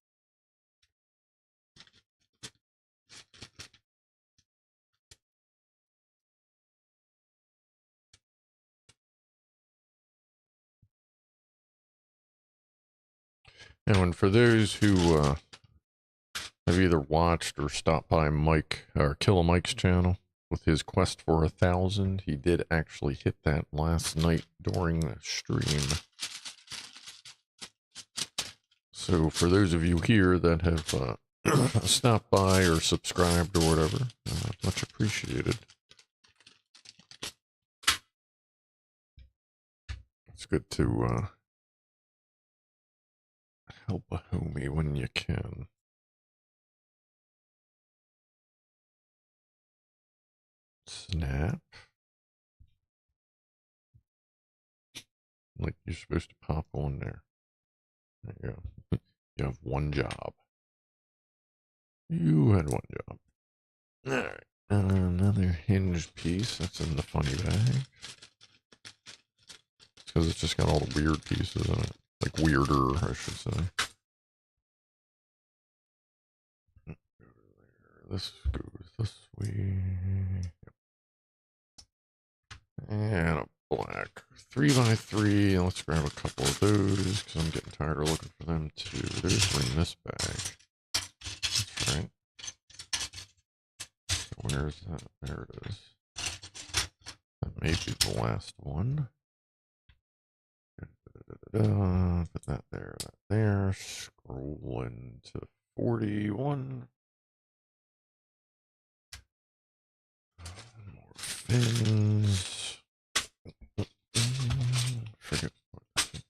And for those who have either watched or stopped by Mike or Killer Mike's channel with his quest for 1,000, he did actually hit that last night during the stream. So for those of you here that have stopped by or subscribed or whatever, much appreciated. It's good to help a homie when you can. Snap. Like you're supposed to pop on there. There you go. You have one job. You had one job. Alright. Another hinge piece. That's in the funny bag. It's because it's just got all the weird pieces in it. Like weirder, I should say. This goes this way. And a black 3x3. Let's grab a couple of those because I'm getting tired of looking for them too. There's one in this bag. That's right. So where is that? There it is. That may be the last one. Put that there, that there. Scroll into 41. More fins. Forget. I feel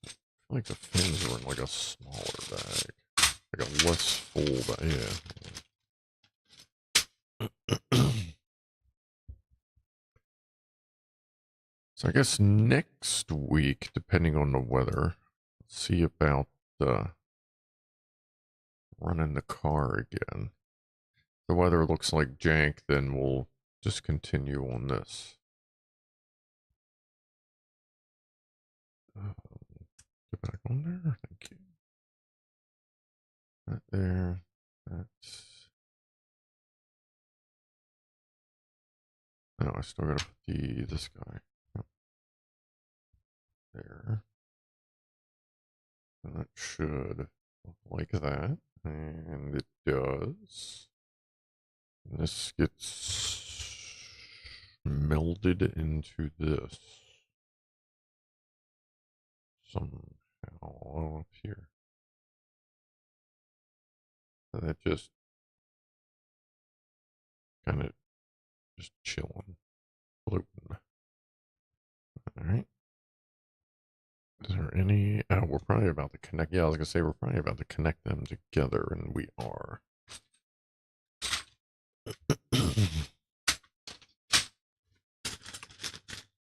like the fins were in like a smaller bag. Like a less full bag. Yeah. So I guess next week, depending on the weather, see about running the car again. If the weather looks like jank, then we'll just continue on this. Get back on there. Thank you. That there. That's. No, I still gotta put this guy. There. And that should look like that. And it does. And this gets melded into this. Somehow up here. So that just kind of just chilling. Floating. Alright. Is there any... Oh, we're probably about to connect... Yeah, I was going to say we're probably about to connect them together, and we are.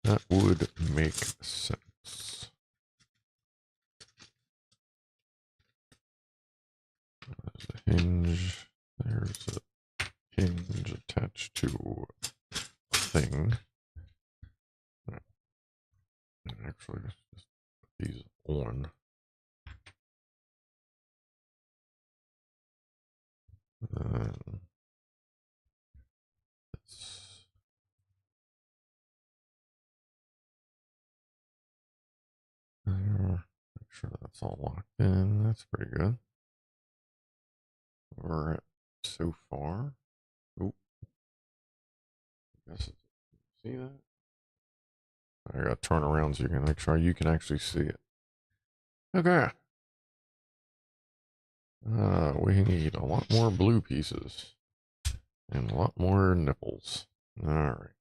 That would make sense. There's a hinge. There's a hinge attached to a thing. Actually, let's just put these on. Then let's there. Make sure that's all locked in. That's pretty good. We're at so far. Oop. I guess it's, see that? I gotta turn around so you can make sure you can actually see it. Okay. We need a lot more blue pieces and a lot more nipples. All right.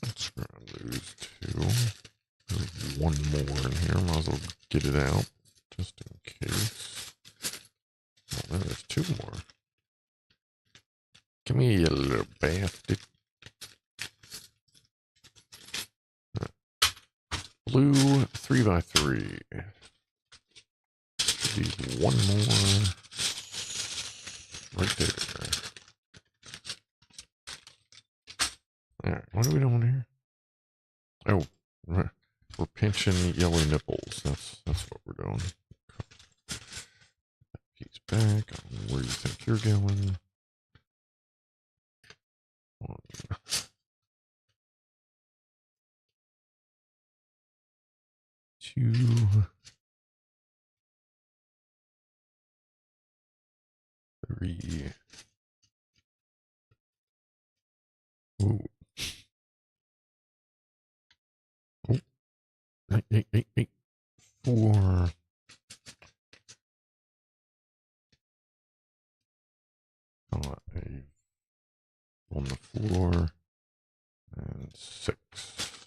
Let's grab those two. There's one more in here. Might as well get it out just in case. Oh, there's two more. Come here, you little bastard. Blue 3x3. Should be one more right there. Alright, what are we doing here? Oh, we're pinching yellow nipples. That's what we're doing. Piece back. Where do you think you're going? One. 2. Three. Ooh. Oh. Eight. 4. On the floor. And 6.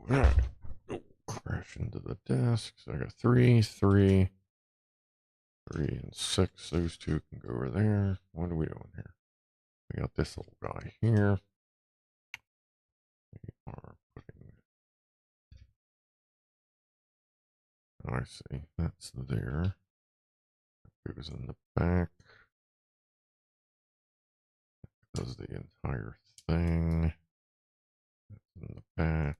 All right. Oh, crash into the desk. So I got 3, 3, 3, and 6. Those two can go over there. What are we doing here? We got this little guy here. We are putting. Oh, I see. That's there. That goes in the back. Does the entire thing. That's in the back.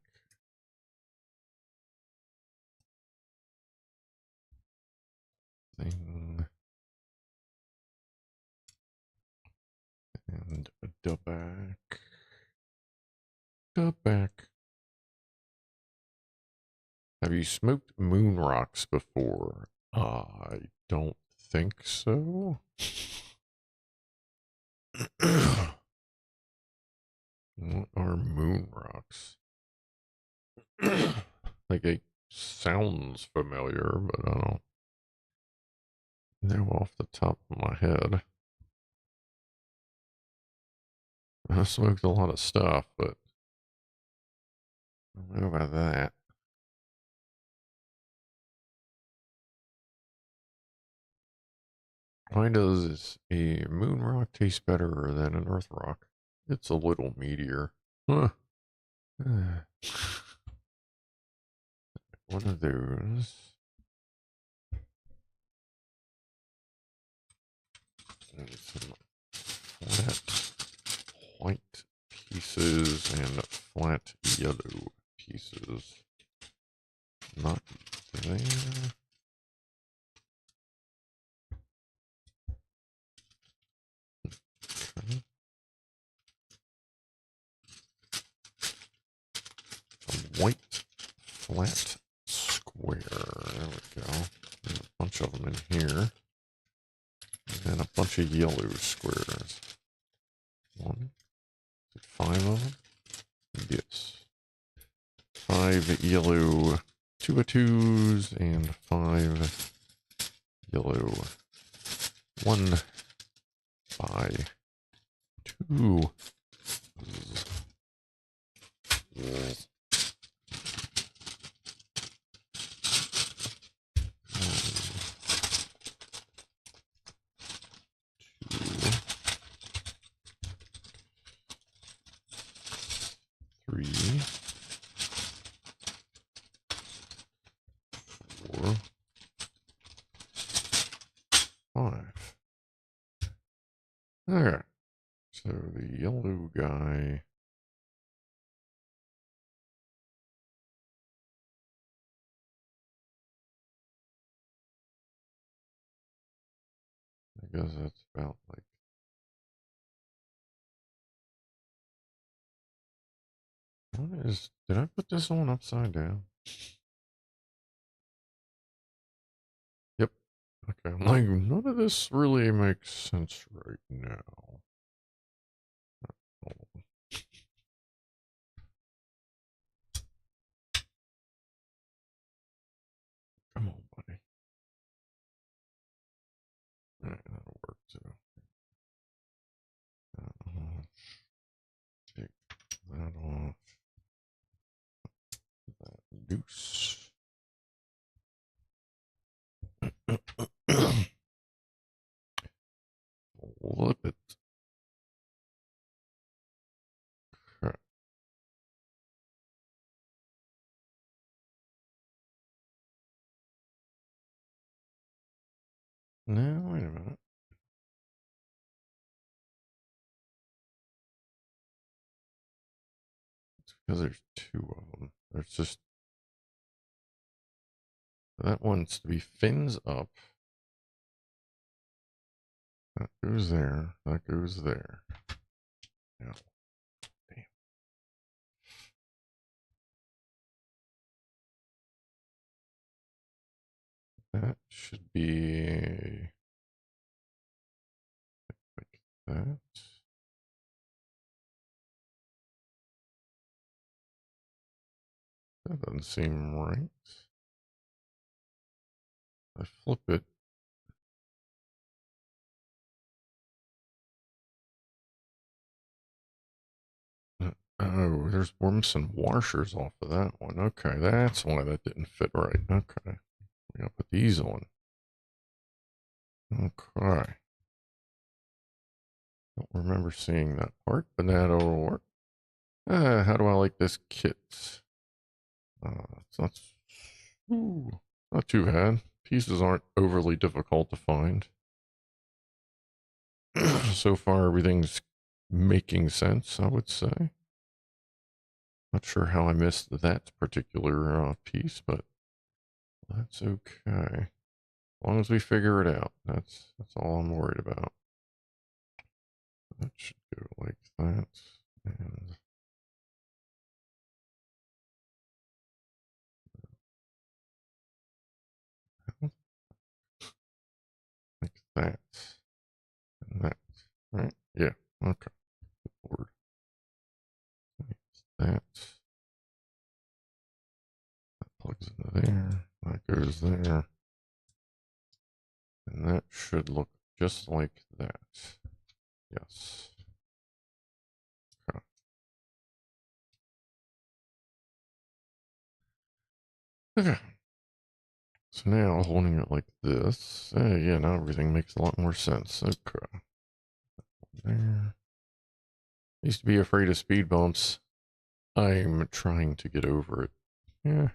Thing. And the back. The back. Have you smoked moon rocks before? I don't think so. What are moon rocks? Like it sounds familiar, but I don't know off the top of my head. I smoked a lot of stuff, but I don't know about that. Why does a moon rock taste better than an earth rock? It's a little meatier. Huh. One of those. And some flat white pieces and flat yellow pieces. Not there. Okay. A white flat square. There we go. There's a bunch of them in here. And then a bunch of yellow squares. 1, 5 of them? Yes. 5 yellow 2x2s and 5 yellow 1 by 2. Three, 4, 5. Okay. So the yellow guy. I guess that's about like. What is. Did I put this one upside down? Yep. Okay. I'm like, none of this really makes sense right now. Oh. Come on, buddy. Alright, that'll work too. Take that off. That loose. Flip it. Okay. Now, wait a minute. It's because there's 2 of them. There's just That wants to be fins up. That goes there. That goes there. Yeah. Damn. That should be like that. That doesn't seem right. I flip it. Oh, there's some washers off of that one. Okay, that's why that didn't fit right. Okay. We gotta put these on. Okay. Don't remember seeing that part, but that'll work. How do I like this kit? It's not, not too bad. Pieces aren't overly difficult to find. So far, everything's making sense, I would say. Not sure how I missed that particular piece, but that's okay. As long as we figure it out, that's all I'm worried about. That should go like that, and like that, and that. Right? Yeah. Okay. Lord. That plugs into there. That goes there. And that should look just like that. Yes. Okay. Okay. So now holding it like this. Yeah, now everything makes a lot more sense. Okay. There. Used to be afraid of speed bumps. I'm trying to get over it. Yeah.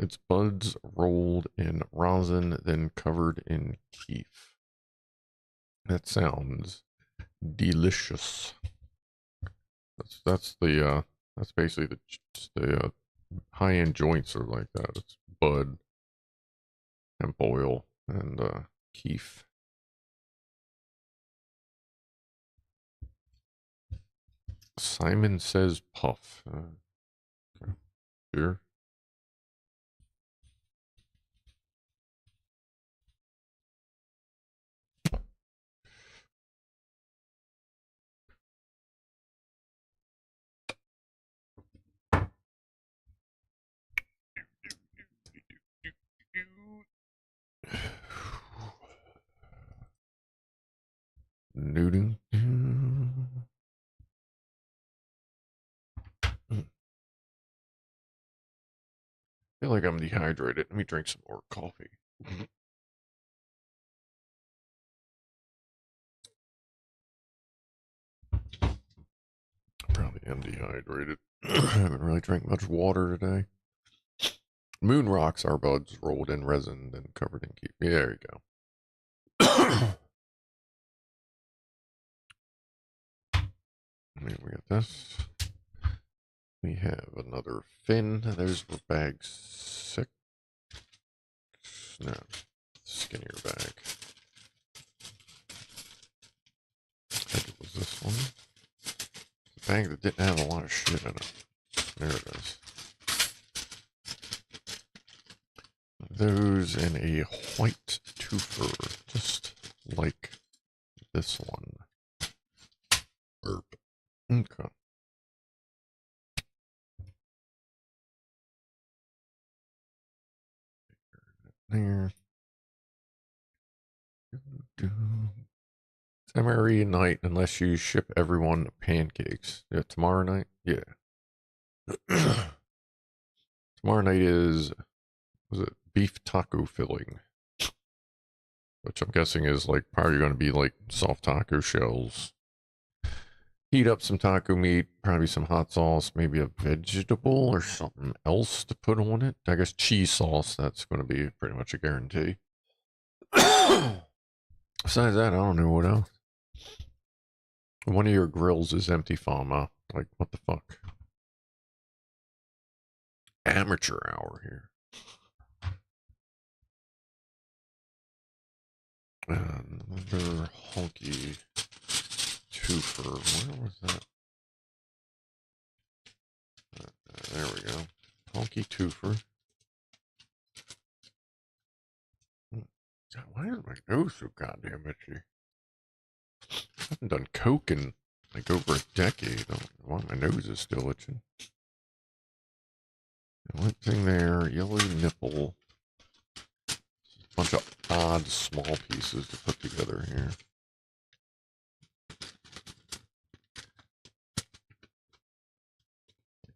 It's buds rolled in rosin, then covered in keef. That sounds delicious. That's basically the high end joints are like that. It's bud, hemp oil, and keef. Simon says puff. Okay. Here. Nooding. I feel like I'm dehydrated. Let me drink some more coffee. Probably am dehydrated. I haven't really drank much water today. Moon rocks are buds rolled in resin, then covered in keef. Yeah, there you go. We got this. We have another fin. Those were bag 6. No, skinnier bag. I think it was this one. The bag that didn't have a lot of shit in it. There it is. Those in a white twofer, just like this one. Burp. Okay. There. Tomorrow night, unless you ship everyone pancakes. Yeah, tomorrow night? Yeah. Tomorrow night is, was it beef taco filling? Which I'm guessing is like probably going to be like soft taco shells. Heat up some taco meat, probably some hot sauce, maybe a vegetable or something else to put on it. I guess cheese sauce, that's going to be pretty much a guarantee. Besides that, I don't know what else. One of your grills is empty, Fama. Like, what the fuck? Amateur hour here. Another honky twofer. Where was that? There we go. Honky twofer. God, why is my nose so goddamn itchy? I haven't done coke in like over a decade. I don't know why my nose is still itching. One thing there, yellow nipple. A bunch of odd small pieces to put together here.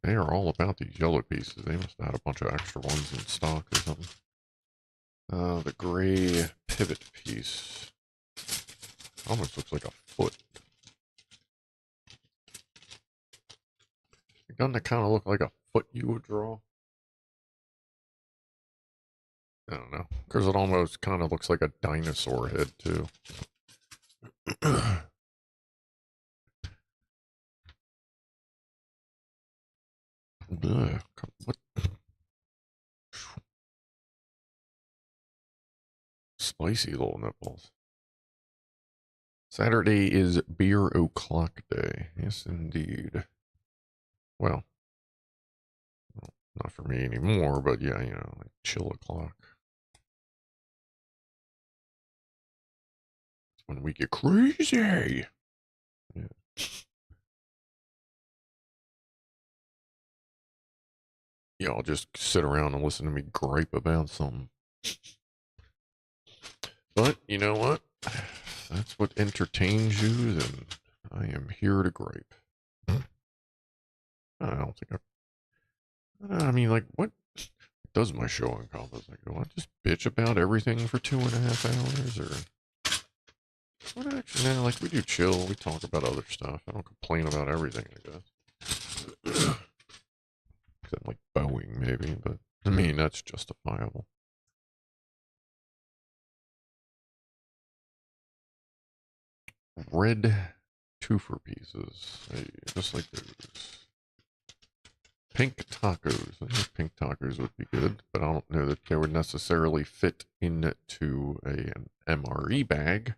They are all about these yellow pieces. They must have had a bunch of extra ones in stock or something. The gray pivot piece. Almost looks like a foot. Doesn't it kind of look like a foot you would draw? I don't know. Because it almost kind of looks like a dinosaur head, too. Ugh, what? Spicy little nipples. Saturday is beer o'clock day. Yes, indeed. Well, not for me anymore, but yeah, you know, like chill o'clock. When we get crazy. Yeah. Yeah, I'll just sit around and listen to me gripe about something. But you know what? If that's what entertains you, then I am here to gripe. I don't think I mean, like, what does my show encompass? Like, do I just bitch about everything for 2.5 hours, or what? Actually, no, like, we do chill. We talk about other stuff. I don't complain about everything, I guess. Except like Boeing, maybe, but I mean, that's justifiable. Red twofer pieces. Hey, just like those. Pink tacos. I think pink tacos would be good, but I don't know that they would necessarily fit into an MRE bag.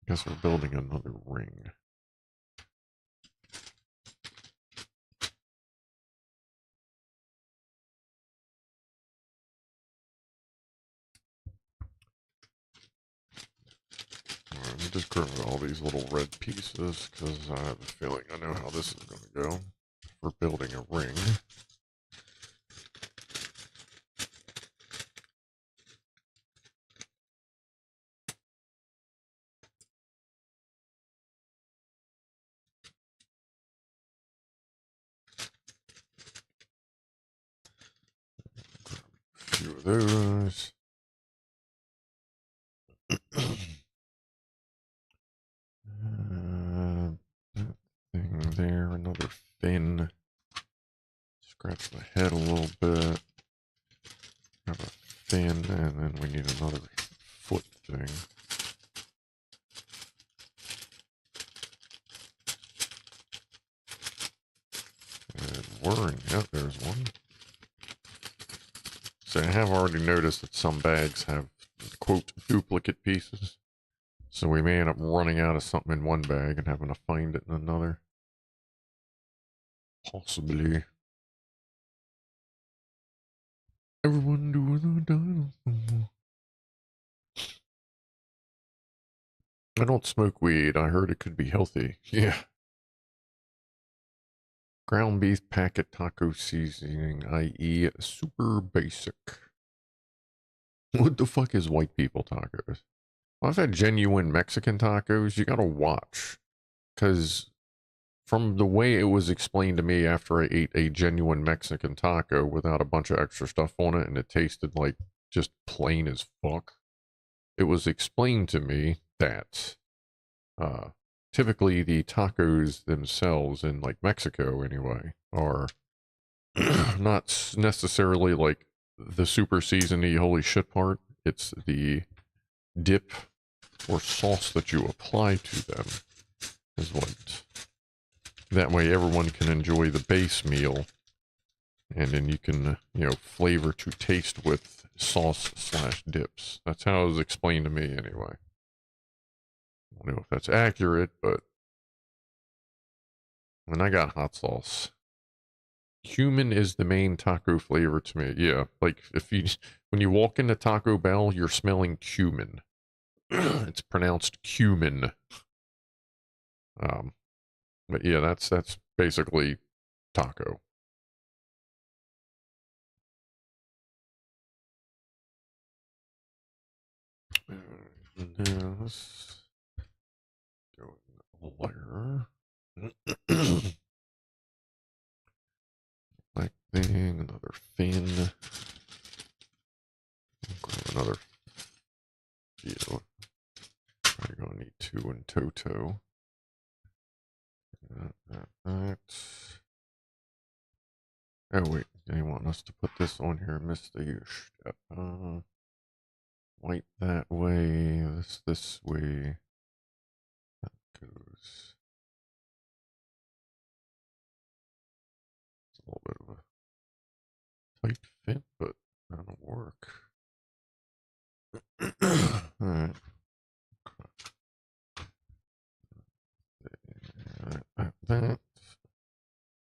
Guess we're building another ring. Alright, let me just grab all these little red pieces, because I have a feeling I know how this is going to go. We're building a ring. A few of those. That thing there, another fin. Scratch my head a little bit. Have a fin, and then we need another foot thing. And whirring, yep, there's one. So I have already noticed that some bags have, quote, duplicate pieces. So we may end up running out of something in one bag and having to find it in another. Possibly. Everyone doing a dinosaur. I don't smoke weed. I heard it could be healthy. Yeah. Ground beef packet taco seasoning, i.e. super basic. What the fuck is white people tacos? Well, I've had genuine Mexican tacos. You gotta watch. Because from the way it was explained to me after I ate a genuine Mexican taco without a bunch of extra stuff on it, and it tasted like just plain as fuck, it was explained to me that typically the tacos themselves in like Mexico anyway are not necessarily like the super seasony holy shit part. It's the dip or sauce that you apply to them is what. That way everyone can enjoy the base meal, and then you can, you know, flavor to taste with sauce / dips. That's how it was explained to me anyway. I don't know if that's accurate, but when I got hot sauce, cumin is the main taco flavor to me. Yeah, like when you walk into Taco Bell, you're smelling cumin. It's pronounced cumin. But yeah, that's basically taco. Now let's go in the layer. Black thing, another fin. Another feel. Probably gonna need 2 in toto. That. Oh wait, they want us to put this on here. Missed the step. White that way. This way. That goes. It's a little bit of a tight fit, but that'll work. Alright. That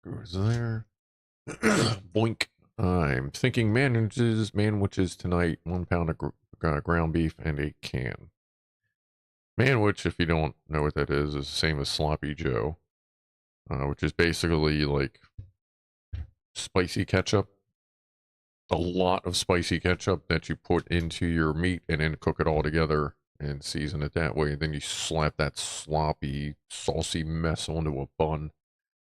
goes there. Boink. I'm thinking manwich tonight. 1 pound of ground beef and a can. Manwich, if you don't know what that is the same as Sloppy Joe, which is basically like spicy ketchup. A lot of spicy ketchup that you put into your meat and then cook it all together and season it that way. Then you slap that sloppy, saucy mess onto a bun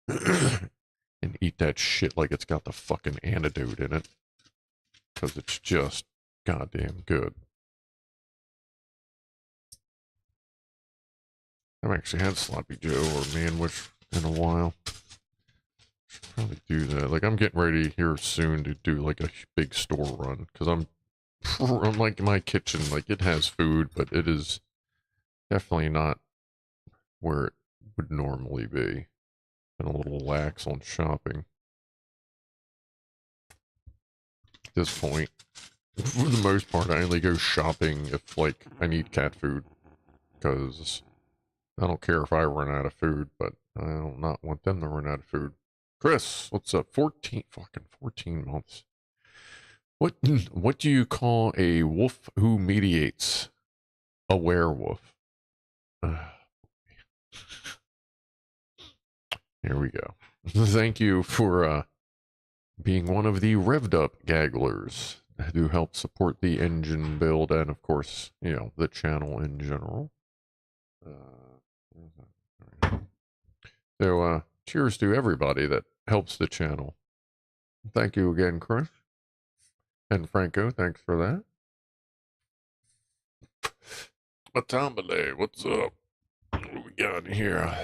and eat that shit like it's got the fucking antidote in it. Because it's just goddamn good. I've actually had Sloppy Joe or Manwich in a while. Should probably do that. Like, I'm getting ready here soon to do like a big store run. Because I'm like my kitchen, like it has food, but it is definitely not where it would normally be. And a little lax on shopping. At this point, for the most part, I only go shopping if, like, I need cat food. Because I don't care if I run out of food, but I do not want them to run out of food. Chris, what's up? 14 months. What do you call a wolf who mediates? A werewolf. Here we go. Thank you for being one of the revved up gagglers who help support the engine build and, of course, you know, the channel in general. So, cheers to everybody that helps the channel. Thank you again, Chris. And Franco, thanks for that. Matambale, what's up? What do we got here?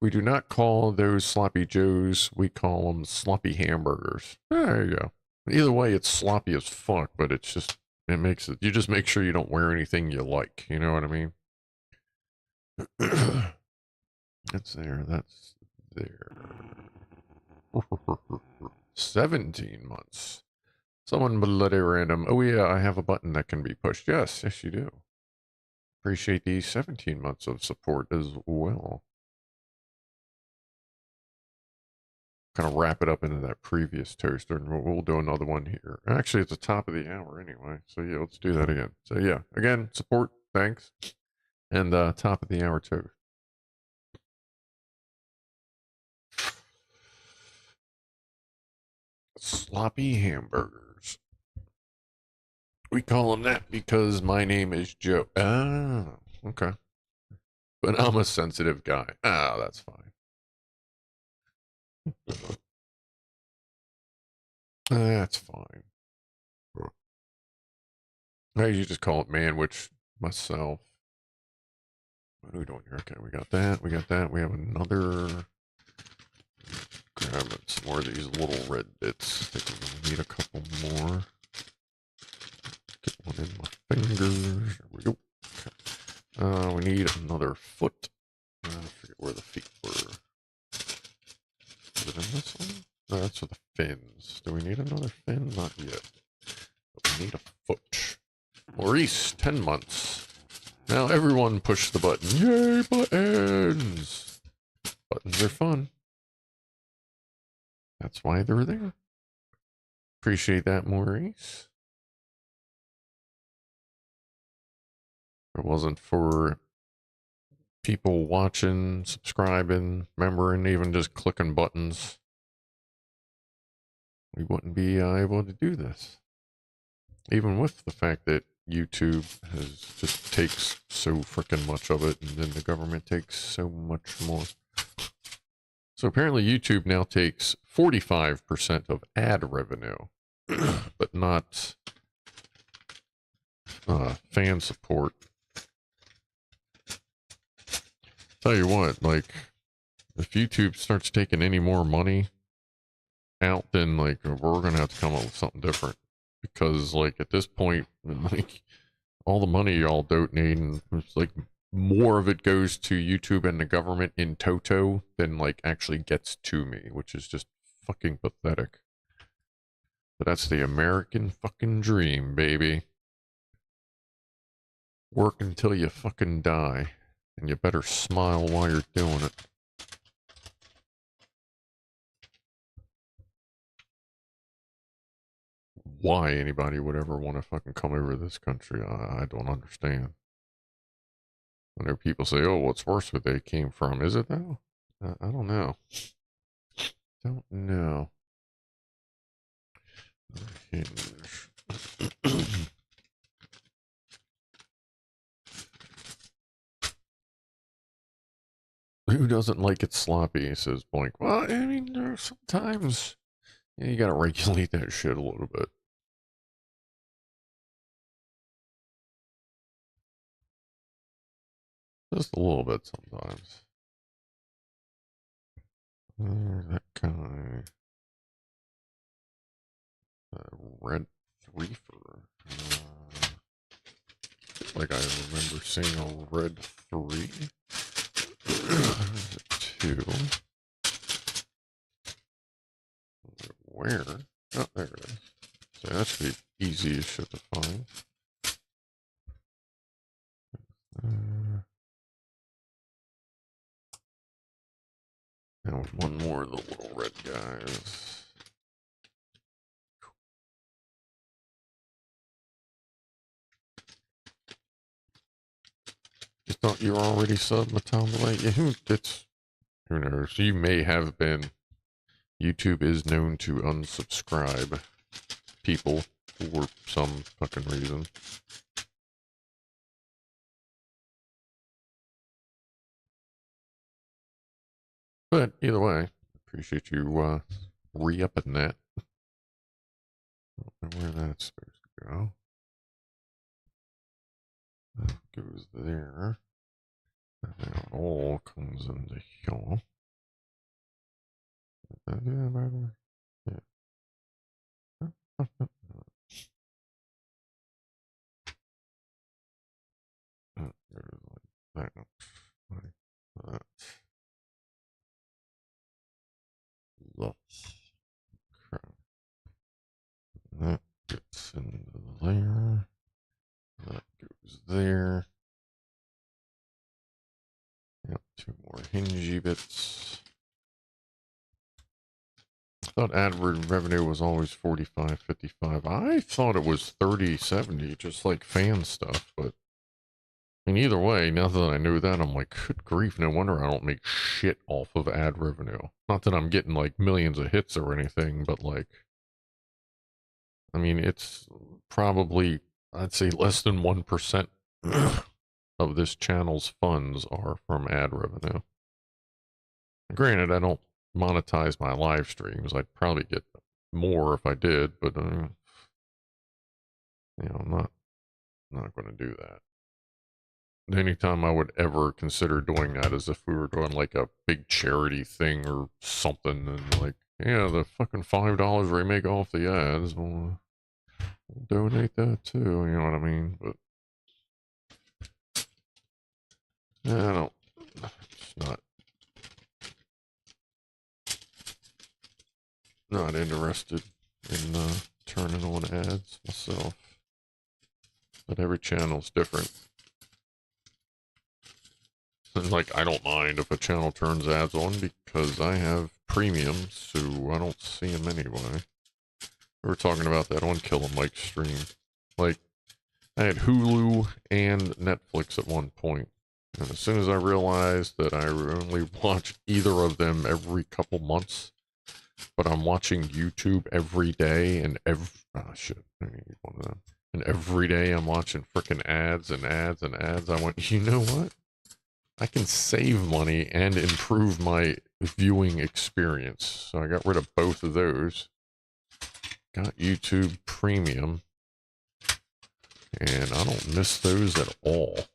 We do not call those sloppy joes, we call them sloppy hamburgers. There you go. Either way, it's sloppy as fuck, but it's just, it makes it, you just make sure you don't wear anything you like, you know what I mean? That's there, that's there. 17 months. Someone bloody random. Oh yeah, I have a button that can be pushed. Yes, yes you do. Appreciate the 17 months of support as well. Kind of wrap it up into that previous toaster, and we'll do another one here. Actually, it's the top of the hour anyway, so yeah, let's do that again. So yeah, again, support, thanks, and top of the hour toast. Sloppy hamburgers. We call them that because my name is Joe. Ah, okay. But I'm a sensitive guy. Ah, that's fine. That's fine. I usually just call it manwich myself. What are we doing here? Okay, we got that. We got that. We have another. Grab some more of these little red bits. I think we need a couple more. One in my fingers. There we go. Okay. We need another foot. I forget where the feet were. Is it in this one? No, that's for the fins. Do we need another fin? Not yet. But we need a foot. Maurice, 10 months. Now everyone push the button. Yay, buttons! Buttons are fun. That's why they're there. Appreciate that, Maurice. If it wasn't for people watching, subscribing, remembering, even just clicking buttons, we wouldn't be able to do this. Even with the fact that YouTube just takes so freaking much of it, and then the government takes so much more. So apparently YouTube now takes 45% of ad revenue, but not fan support. Tell you what, like, if YouTube starts taking any more money out, then like we're gonna have to come up with something different. Because like at this point, like all the money y'all donating, it's like more of it goes to YouTube and the government in toto than like actually gets to me, which is just fucking pathetic. But that's the American fucking dream, baby. Work until you fucking die. And you better smile while you're doing it. Why anybody would ever want to fucking come over to this country, I don't understand. I know people say, oh, what's worse where they came from? Is it though? I don't know. Don't know. Hinge. Who doesn't like it sloppy, says Boink. Well, I mean, there's sometimes you gotta regulate that shit a little bit. Just a little bit sometimes. That guy. Red Threefer. Like I remember seeing a red 3. 2. Where? Oh, there it is. So that should be easy as shit to find. Now one more of the little red guys. You thought you were already subbed, Matambalite? Yeah, who knows? You may have been. YouTube is known to unsubscribe people for some fucking reason. But either way, appreciate you re-upping that. I don't know where that's supposed to go. That goes there. And now it all comes into here. Yeah. That goes like that. Yes. Crap. That gets into there. That goes there. Yep, 2 more hingy bits. I thought ad revenue was always 45, 55. I thought it was 30, 70, just like fan stuff, but I mean, either way, now that I knew that, I'm like, good grief, no wonder I don't make shit off of ad revenue. Not that I'm getting like millions of hits or anything, but like, I mean, it's probably, I'd say less than 1% of this channel's funds are from ad revenue. Granted, I don't monetize my live streams. I'd probably get more if I did, but you know, I'm not going to do that. Anytime I would ever consider doing that is if we were doing like a big charity thing or something, and like, yeah, the fucking $5 we make off the ads, well, We'll donate that too, you know what I mean? But I don't, it's not interested in turning on ads myself. But every channel's different. And like, I don't mind if a channel turns ads on because I have premium, so I don't see them anyway. We were talking about that on Kill a Mike stream. Like, I had Hulu and Netflix at one point. And as soon as I realized that I only watch either of them every couple months, but I'm watching YouTube every day and shit, I need one of them. And every day I'm watching frickin' ads and ads and ads. I went, you know what? I can save money and improve my viewing experience. So I got rid of both of those. Got YouTube Premium. And I don't miss those at all.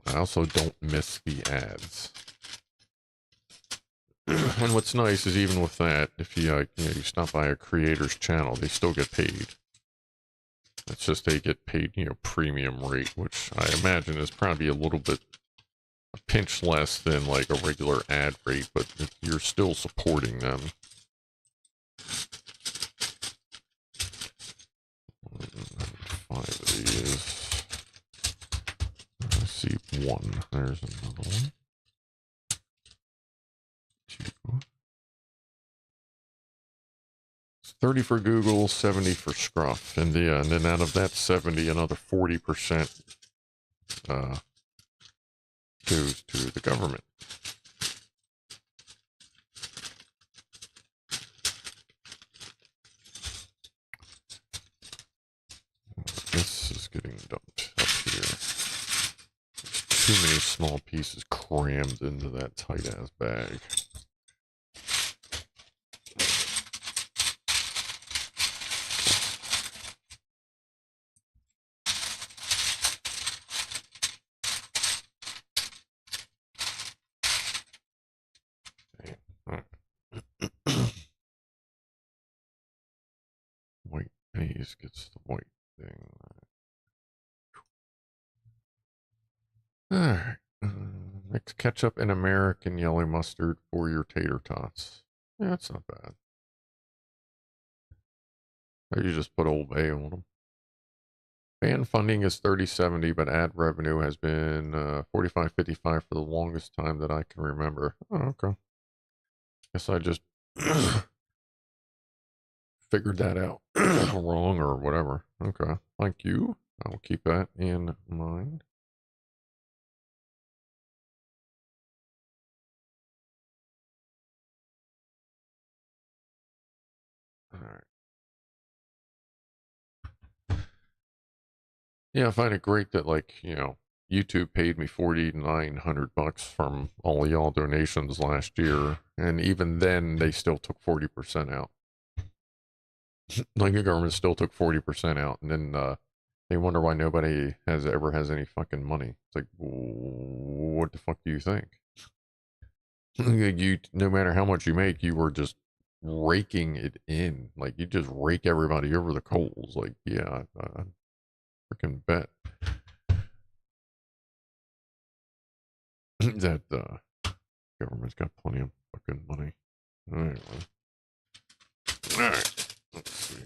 I also don't miss the ads. And what's nice is even with that, if you, you stop by a creator's channel, they still get paid. It's just they get paid, premium rate, which I imagine is probably a little bit, a pinch less than like a regular ad rate, but you're still supporting them. Five of these. I see one. There's another one. Two. It's 30 for Google, 70 for Scruff, and and then out of that 70, another 40% goes to the government. This is getting dumped up here. There's too many small pieces crammed into that tight-ass bag. White haze gets the white thing. Alright. Mix ketchup and American yellow mustard for your tater tots. Yeah, that's not bad. Or you just put Old Bay on them. Fan funding is 3070, but ad revenue has been 4555 for the longest time that I can remember. Oh, okay. Guess I just figured that out wrong or whatever. Okay. Thank you. I'll keep that in mind. All right. Yeah, I find it great that, like, YouTube paid me $4,900 from all of y'all donations last year, and even then they still took 40% out. Like, the government still took 40% out, and then they wonder why nobody ever has any fucking money. It's like, what the fuck do you think? No matter how much you make, you were just raking it in. Like, you just rake everybody over the coals. Like, yeah, I freaking bet that government's got plenty of fucking money. Anyway. Alright. Let's see.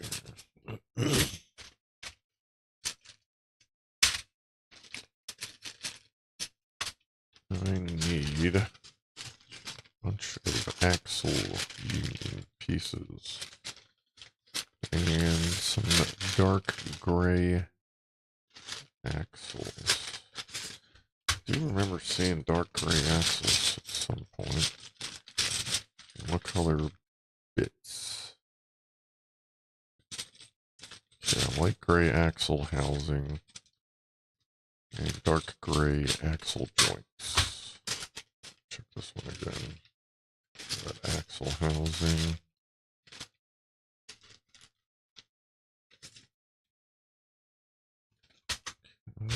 I need a bunch of axle union pieces and some dark gray axles. I do remember seeing dark gray axles at some point. What color bits? Yeah, light gray axle housing and dark gray axle joints. Check this one again. That axle housing. Okay.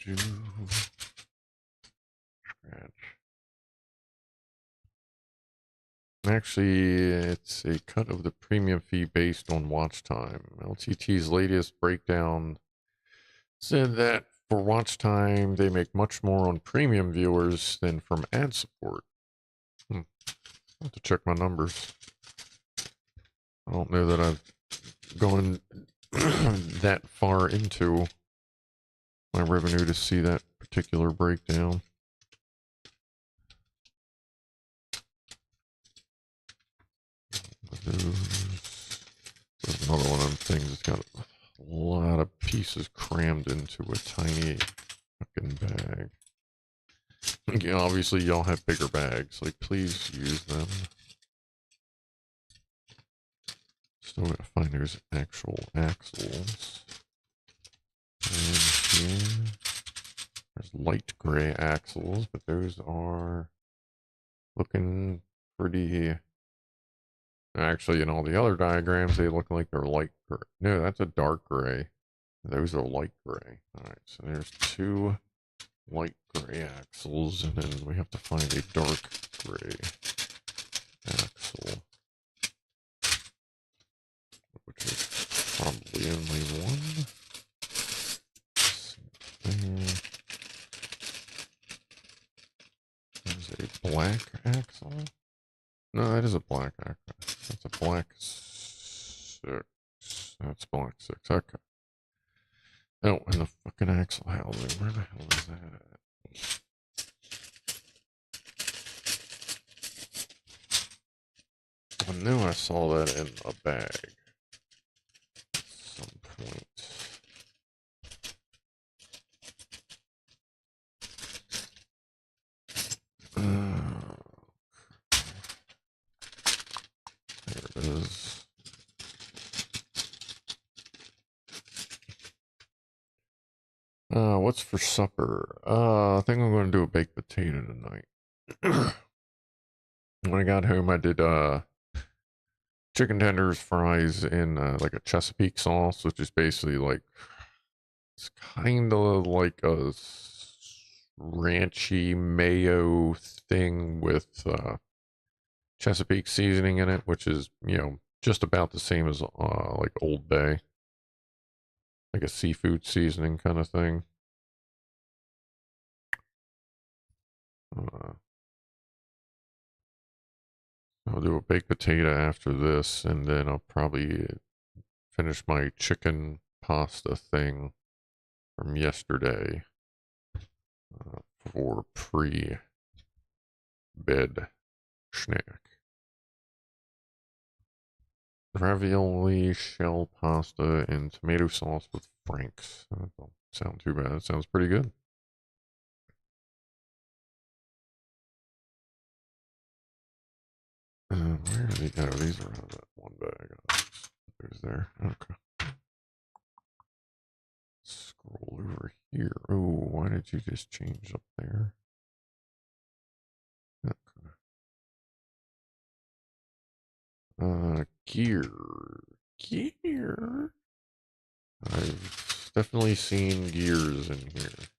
Scratch. Actually, it's a cut of the premium fee based on watch time. LTT's latest breakdown said that for watch time, they make much more on premium viewers than from ad support. I'll have to check my numbers. I don't know that I've gone that far into my revenue to see that particular breakdown. There's another one of them things that's got a lot of pieces crammed into a tiny fucking bag. Again, obviously y'all have bigger bags, like please use them. Still gotta find those actual axles. And here, there's light gray axles, but those are looking pretty. Actually, in all the other diagrams, they look like they're light gray. No, that's a dark gray. Those are light gray. Alright, so there's two light gray axles, and then we have to find a dark gray axle, which is probably only one. There's a black axle. No, that is a black axle. That's a black 6. That's black 6. Okay. Oh, and the fucking axle housing. Where the hell is that at? I knew I saw that in a bag at some point. There it is. What's for supper? I think I'm going to do a baked potato tonight. When I got home, I did chicken tenders, fries, in like a Chesapeake sauce, which is basically like, it's kind of like a ranchy mayo thing with Chesapeake seasoning in it, which is, you know, just about the same as like Old Bay, like a seafood seasoning kind of thing. I'll do a baked potato after this, and then I'll probably finish my chicken pasta thing from yesterday for pre-bed snack. Ravioli, shell pasta, and tomato sauce with Frank's. That don't sound too bad. It sounds pretty good. Where are they? Oh, these are out of that one bag. There's there. Okay. Scroll over here. Oh, why did you just change up there? Okay. Gear. I've definitely seen gears in here.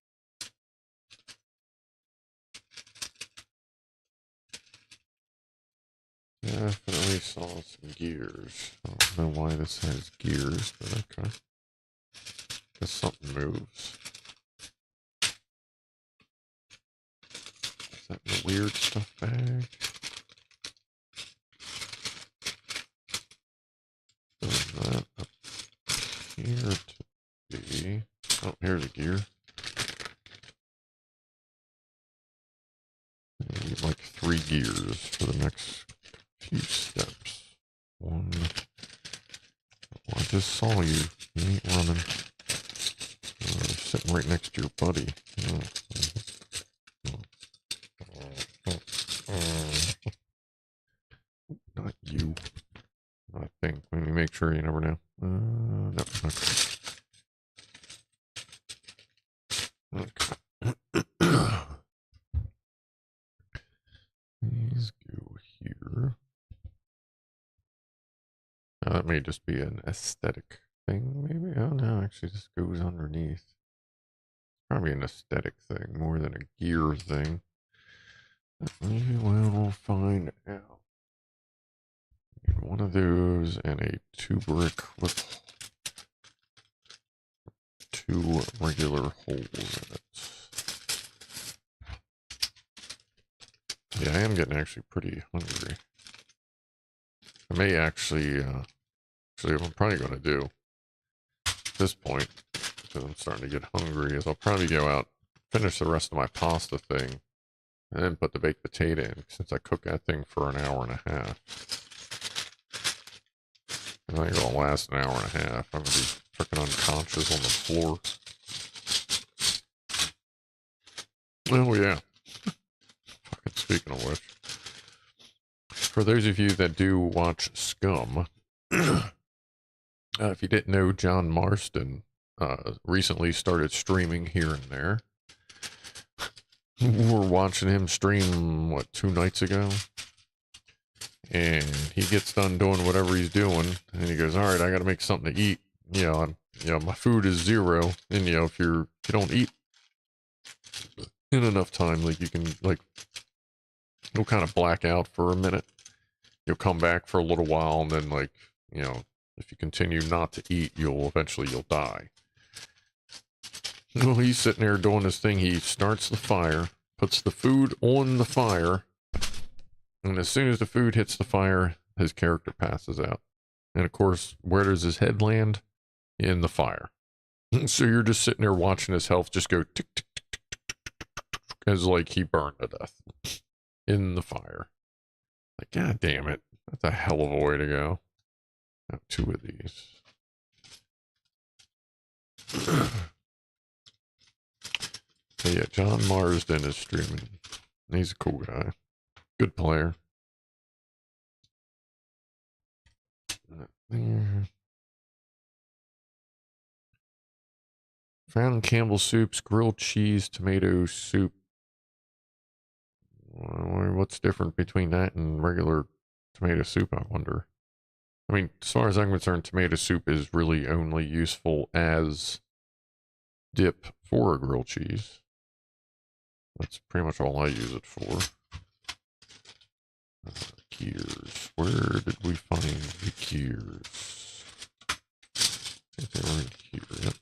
Definitely saw some gears. I don't know why this has gears, but okay. Guess something moves. Is that in the weird stuff bag? Does that appear to be? Oh, here's a gear. I need like 3 gears for the next few steps. One. Oh, I just saw you. You ain't running. Sitting right next to your buddy. Not you. I think. Let me make sure. You never know. No. Okay. Please go here. That may just be an aesthetic thing, maybe. Oh no, actually, this goes underneath. probably an aesthetic thing more than a gear thing. We will find out. Need one of those and a 2 brick with 2 regular holes in it. Yeah, I am getting actually pretty hungry. I may actually what I'm probably going to do at this point, because I'm starting to get hungry, is I'll probably go out, finish the rest of my pasta thing, and then put the baked potato in, since I cook that thing for an hour and a half. I think it'll last an hour and a half. I'm going to be freaking unconscious on the floor. Oh, yeah. Fucking speaking of which. For those of you that do watch Scum, if you didn't know, John Marston recently started streaming here and there. We were watching him stream, what, 2 nights ago? And he gets done doing whatever he's doing, and he goes, all right, I got to make something to eat. My food is 0, and, if you don't eat in enough time, like, you can, like, you'll kind of black out for a minute. You'll come back for a little while, and then, like, if you continue not to eat, you'll die. Well, he's sitting there doing this thing. He starts the fire, puts the food on the fire, and as soon as the food hits the fire, his character passes out. And of course, where does his head land? In the fire. So you're just sitting there watching his health just go tick, tick, tick, tick, tick, tick, as like he burned to death in the fire. Like, god damn it. That's a hell of a way to go. I have 2 of these. So yeah, John Marsden is streaming. He's a cool guy. Good player. Found Campbell soups, grilled cheese, tomato soup. What's different between that and regular tomato soup, I wonder? I mean, as far as I'm concerned, tomato soup is really only useful as dip for a grilled cheese. That's pretty much all I use it for. Gears. Where did we find the gears? I think they were in here. Yep.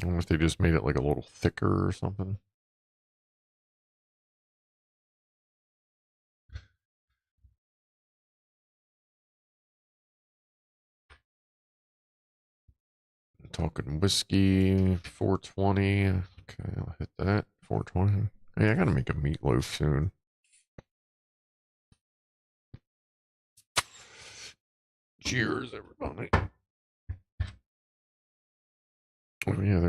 I wonder if they just made it like a little thicker or something. Talking whiskey, 420. Okay, I'll hit that. 420. Hey, I gotta make a meatloaf soon. Cheers, everybody. Oh yeah,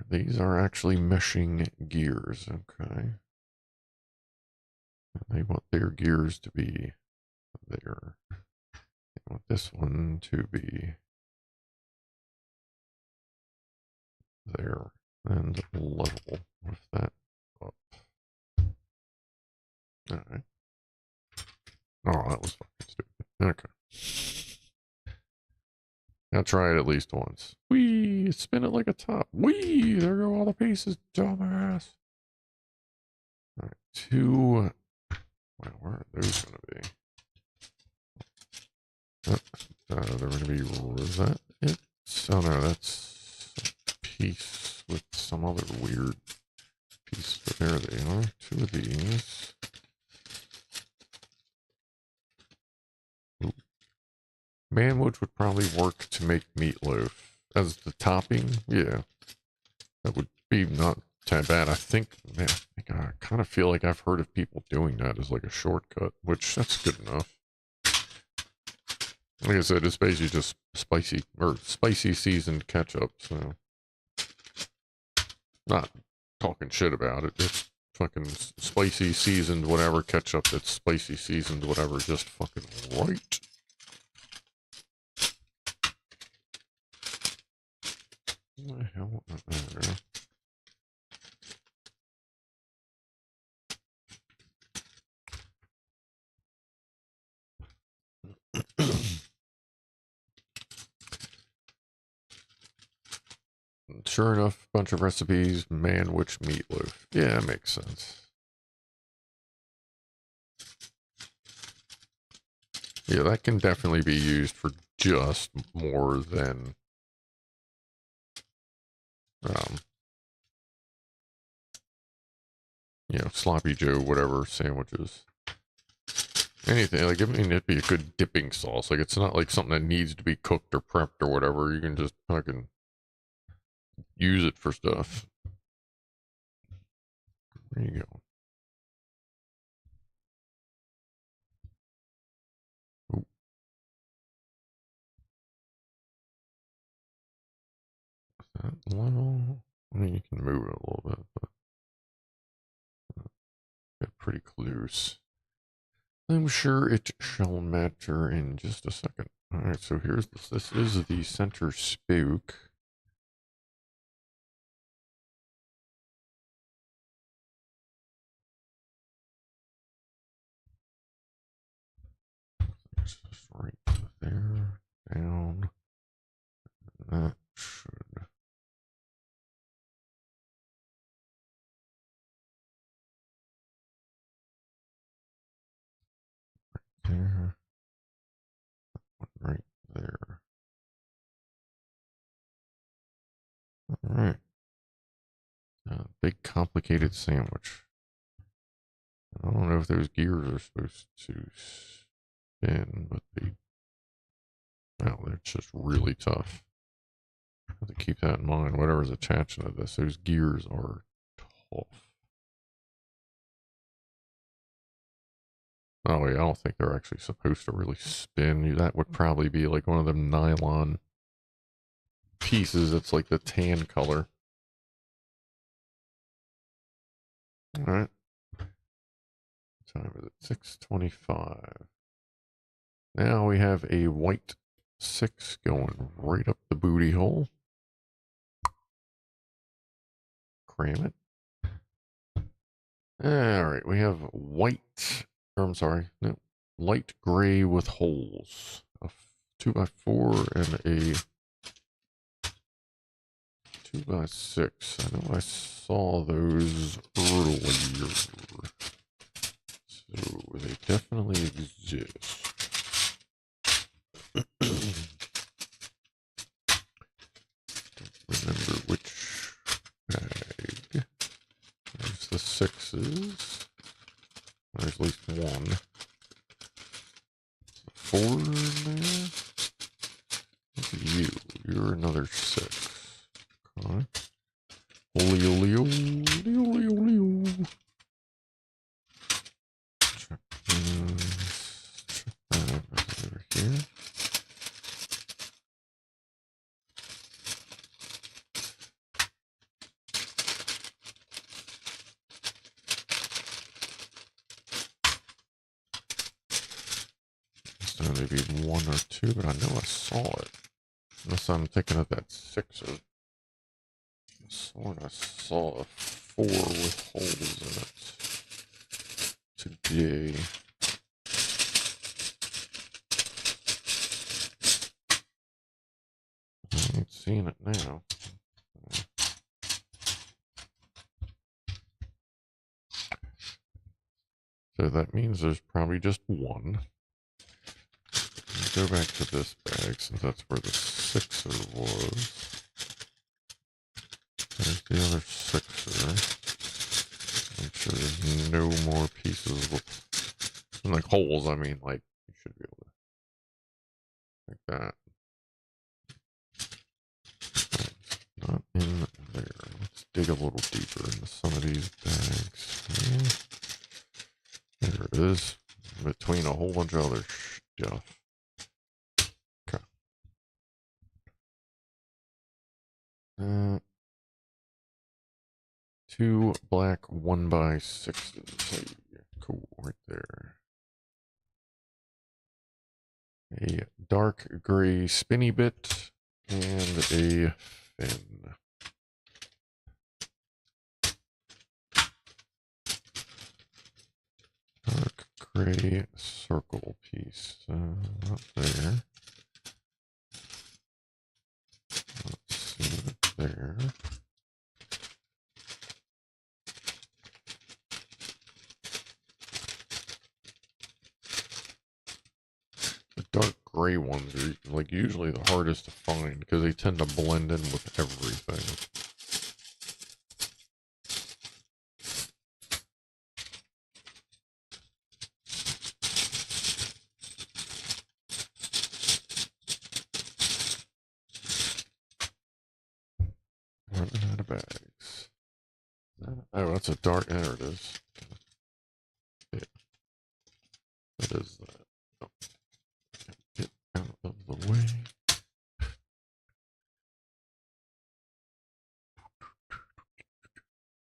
these are actually meshing gears. Okay. They want their gears to be there. They want this one to be there and level with that up. Alright. Oh, that was fucking stupid. Okay. I'll try it at least once. Whee! Spin it like a top. Whee! There go all the pieces, dumbass. Alright, 2. Well, where are those going to be? They're going to be. Is that it? Oh no, that's a piece with some other weird piece. But there they are. 2 of these. Ooh. Manwood would probably work to make meatloaf as the topping. Yeah, that would be not that bad. I think, man, I kind of feel like I've heard of people doing that as like a shortcut, which that's good enough. Like I said, it's basically just spicy seasoned ketchup, so not talking shit about it. It's fucking spicy seasoned whatever ketchup that's spicy seasoned whatever, just fucking right. What the hell? There. Sure enough, bunch of recipes, manwich meatloaf. Yeah, it makes sense. Yeah, that can definitely be used for just more than you know, sloppy Joe, whatever sandwiches. Anything, like, I mean, it'd be a good dipping sauce. Like, it's not like something that needs to be cooked or prepped or whatever. You can just fucking use it for stuff. There you go. Ooh. Is that level? I mean, you can move it a little bit, but get pretty close. I'm sure it shall matter in just a second. Alright, so here's this. This is the center spook. It's just right there, down. That should. There. Right there. Alright. Big complicated sandwich. I don't know if those gears are supposed to spin, but they. Well, they're just really tough. Have to keep that in mind. Whatever's attaching to this, those gears are tough. Oh yeah, I don't think they're actually supposed to really spin. That would probably be like one of them nylon pieces that's like the tan color. Alright. Time is it? 6:25. Now we have a white 6 going right up the booty hole. Cram it. Alright, we have white, or I'm sorry, no, light gray with holes. A 2x4 and a 2x6. I know I saw those earlier. So they definitely exist. Don't remember which bag. There's the 6s. There's at least one. There's a 4 in there. Look at you. You're another 6. Okay. Oleo. Check this. Check that over here. Maybe 1 or 2, but I know I saw it. Unless I'm thinking of that 6er. I sworn I saw a 4 with holes in it today. I ain't seeing it now. So that means there's probably just one. Go back to this bag since that's where the 6er was. There's the other 6er. Make sure there's no more pieces with, like holes. I mean, like you should be able to, like that. Not in there. Let's dig a little deeper into some of these bags. There it is. Between a whole bunch of other stuff. Okay. 2 black 1x6s. Hey, cool, right there. A dark gray spinny bit and a fin. Dark gray circle piece up there. Let's see it there. The dark gray ones are like usually the hardest to find because they tend to blend in with everything. Running out of bags. Oh, that's a dark. There it is. Yeah, that is that. Oh, get out of the way.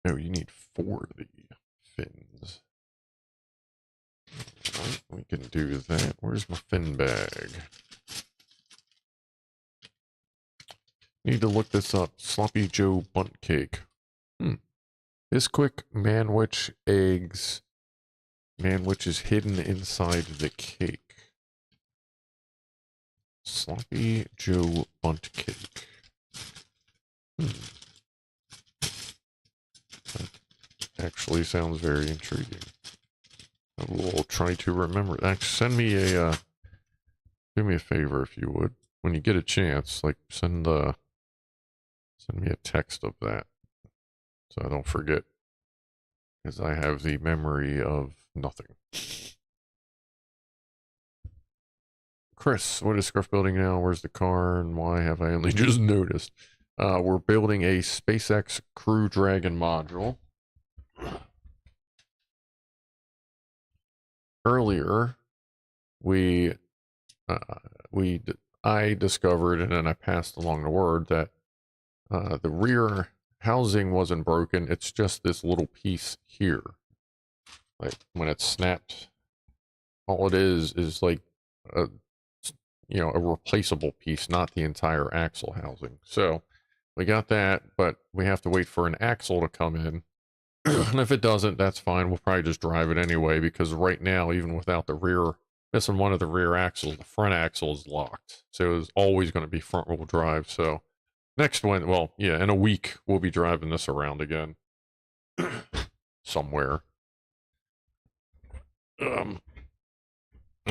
Oh, you need 4 of the fins. Alright, we can do that. Where's my fin bag? Need to look this up. Sloppy Joe Bunt Cake. Bisquick manwich eggs. Manwich is hidden inside the cake. Sloppy Joe Bunt Cake. That actually sounds very intriguing. I will try to remember. Actually, send me a, do me a favor if you would. When you get a chance, like send me a text of that. So I don't forget. Because I have the memory of nothing. Chris, what is Scruff building now? Where's the car? And why have I only just noticed? We're building a SpaceX Crew Dragon module. Earlier, I discovered, and then I passed along the word that the rear housing wasn't broken. It's just this little piece here. Like when it's snapped, all it is like a, a replaceable piece, not the entire axle housing. So we got that, but we have to wait for an axle to come in. And if it doesn't, that's fine. We'll probably just drive it anyway, because right now, even without the rear, missing one of the rear axles, the front axle is locked. So it's always going to be front wheel drive. So next one, well, yeah, in a week, we'll be driving this around again. Somewhere. I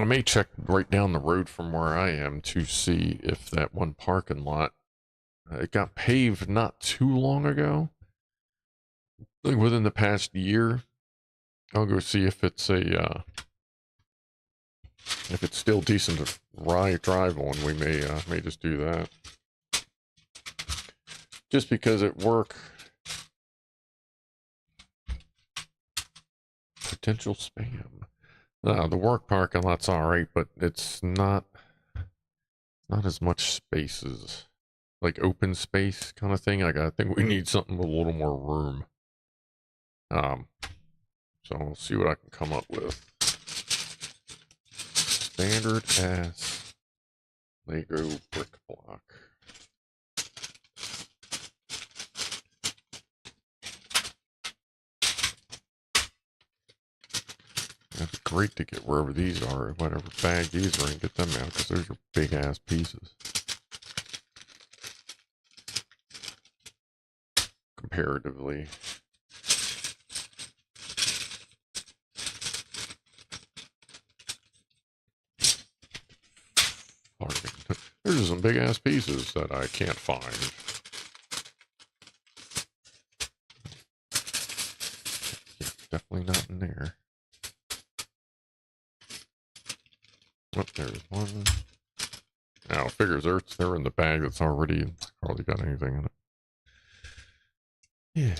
may check right down the road from where I am to see if that one parking lot, it got paved not too long ago. Like within the past year. I'll go see if it's if it's still decent to drive on. We may just do that. Just because at work, potential spam. The work parking lot's all right, but it's not as much space as like open space kind of thing. Like I think we need something with a little more room. So I'll see what I can come up with. Standard ass Lego brick block. It'd be great to get wherever these are, whatever bag these are, and get them out, because those are big ass pieces. Comparatively. There's some big ass pieces that I can't find. Yeah, definitely not in there. Oh, there's one. Now, figures they're in the bag that's already hardly got anything in it. Yeah.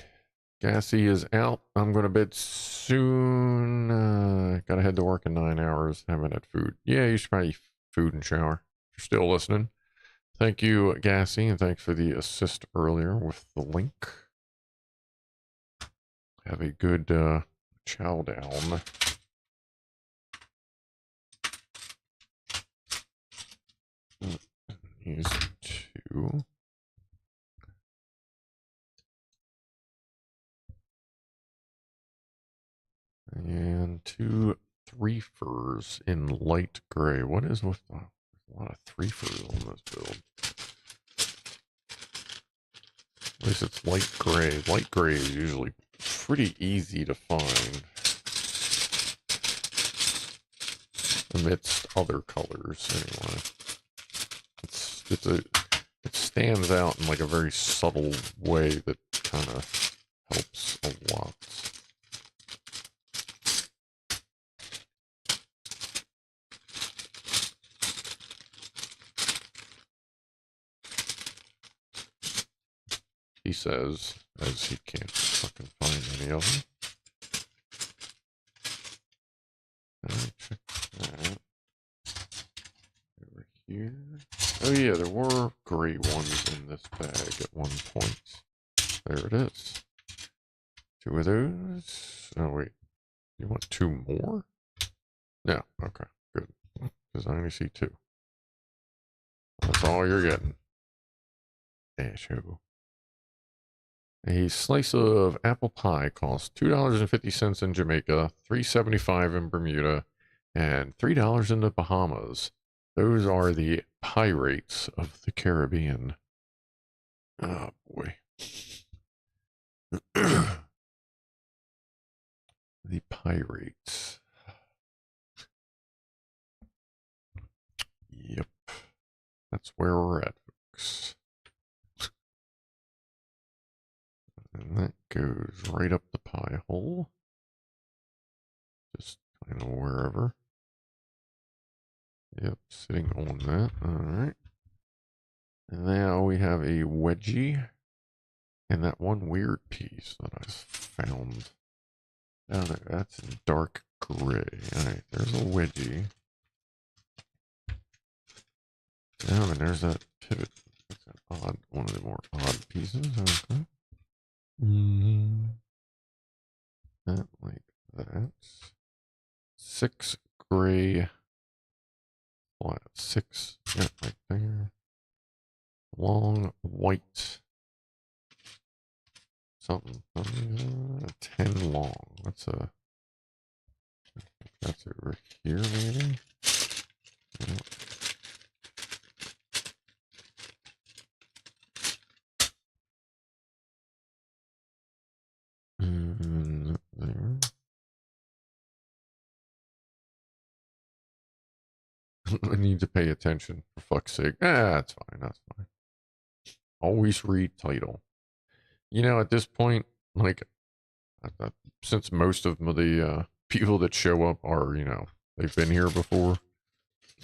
Gassy is out. I'm going to bed soon. Gotta head to work in 9 hours. Haven't had food. Yeah, you should probably eat food and shower. If you're still listening. Thank you, Gassy, and thanks for the assist earlier with the link. Have a good chow down. Use 2. And 2 3-fers in light gray. What is with the, a lot of 3-fers on this build? At least it's light gray. Light gray is usually pretty easy to find. amidst other colors anyway. It stands out in like a very subtle way that kind of helps a lot. He says, as he can't fucking find any of them. Check that. Over here. Oh yeah, there were gray ones in this bag at one point. There it is. 2 of those. Oh wait, you want 2 more? Yeah, okay, good. Because I only see 2. That's all you're getting. Asho. A slice of apple pie costs $2.50 in Jamaica, $3.75 in Bermuda, and $3 in the Bahamas. Those are the pirates of the Caribbean. Oh boy. The pirates. Yep. That's where we're at, folks. And that goes right up the pie hole. Just kind of wherever. Yep, sitting on that. Alright. And now we have a wedgie. And that one weird piece that I found down there. That's in dark gray. Alright, there's a wedgie. Down and there's that pivot. That's an odd, one of the more odd pieces. Okay. That like that. 6 gray flat. 6, yeah, right there. Long white. Something. 10 long. That's over here maybe. Yeah. And there. I need to pay attention, for fuck's sake. That's fine, that's fine. Always read title. You know, at this point, like, since most of the people that show up are, you know, they've been here before,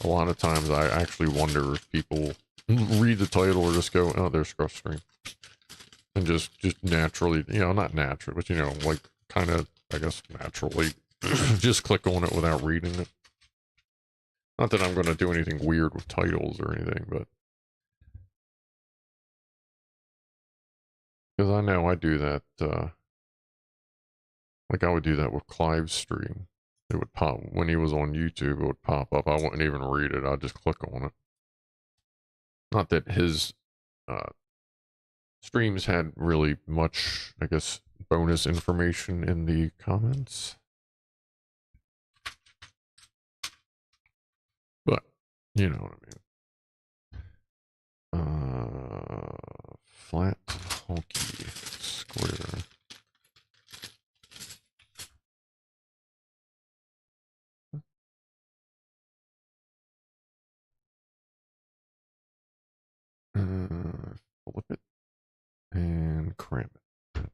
a lot of times I actually wonder if people read the title or just go, oh, there's Scrufstream. And just naturally, you know, not naturally, but, you know, like, kind of, I guess, naturally, just click on it without reading it. Not that I'm going to do anything weird with titles or anything, but because I know I do that, like I would do that with Clive's stream. It would pop, when he was on YouTube, it would pop up. I wouldn't even read it. I'd just click on it. Not that his streams had really much, I guess, bonus information in the comments. But, you know what I mean. Flat, hulky, square. Flip it and cram it.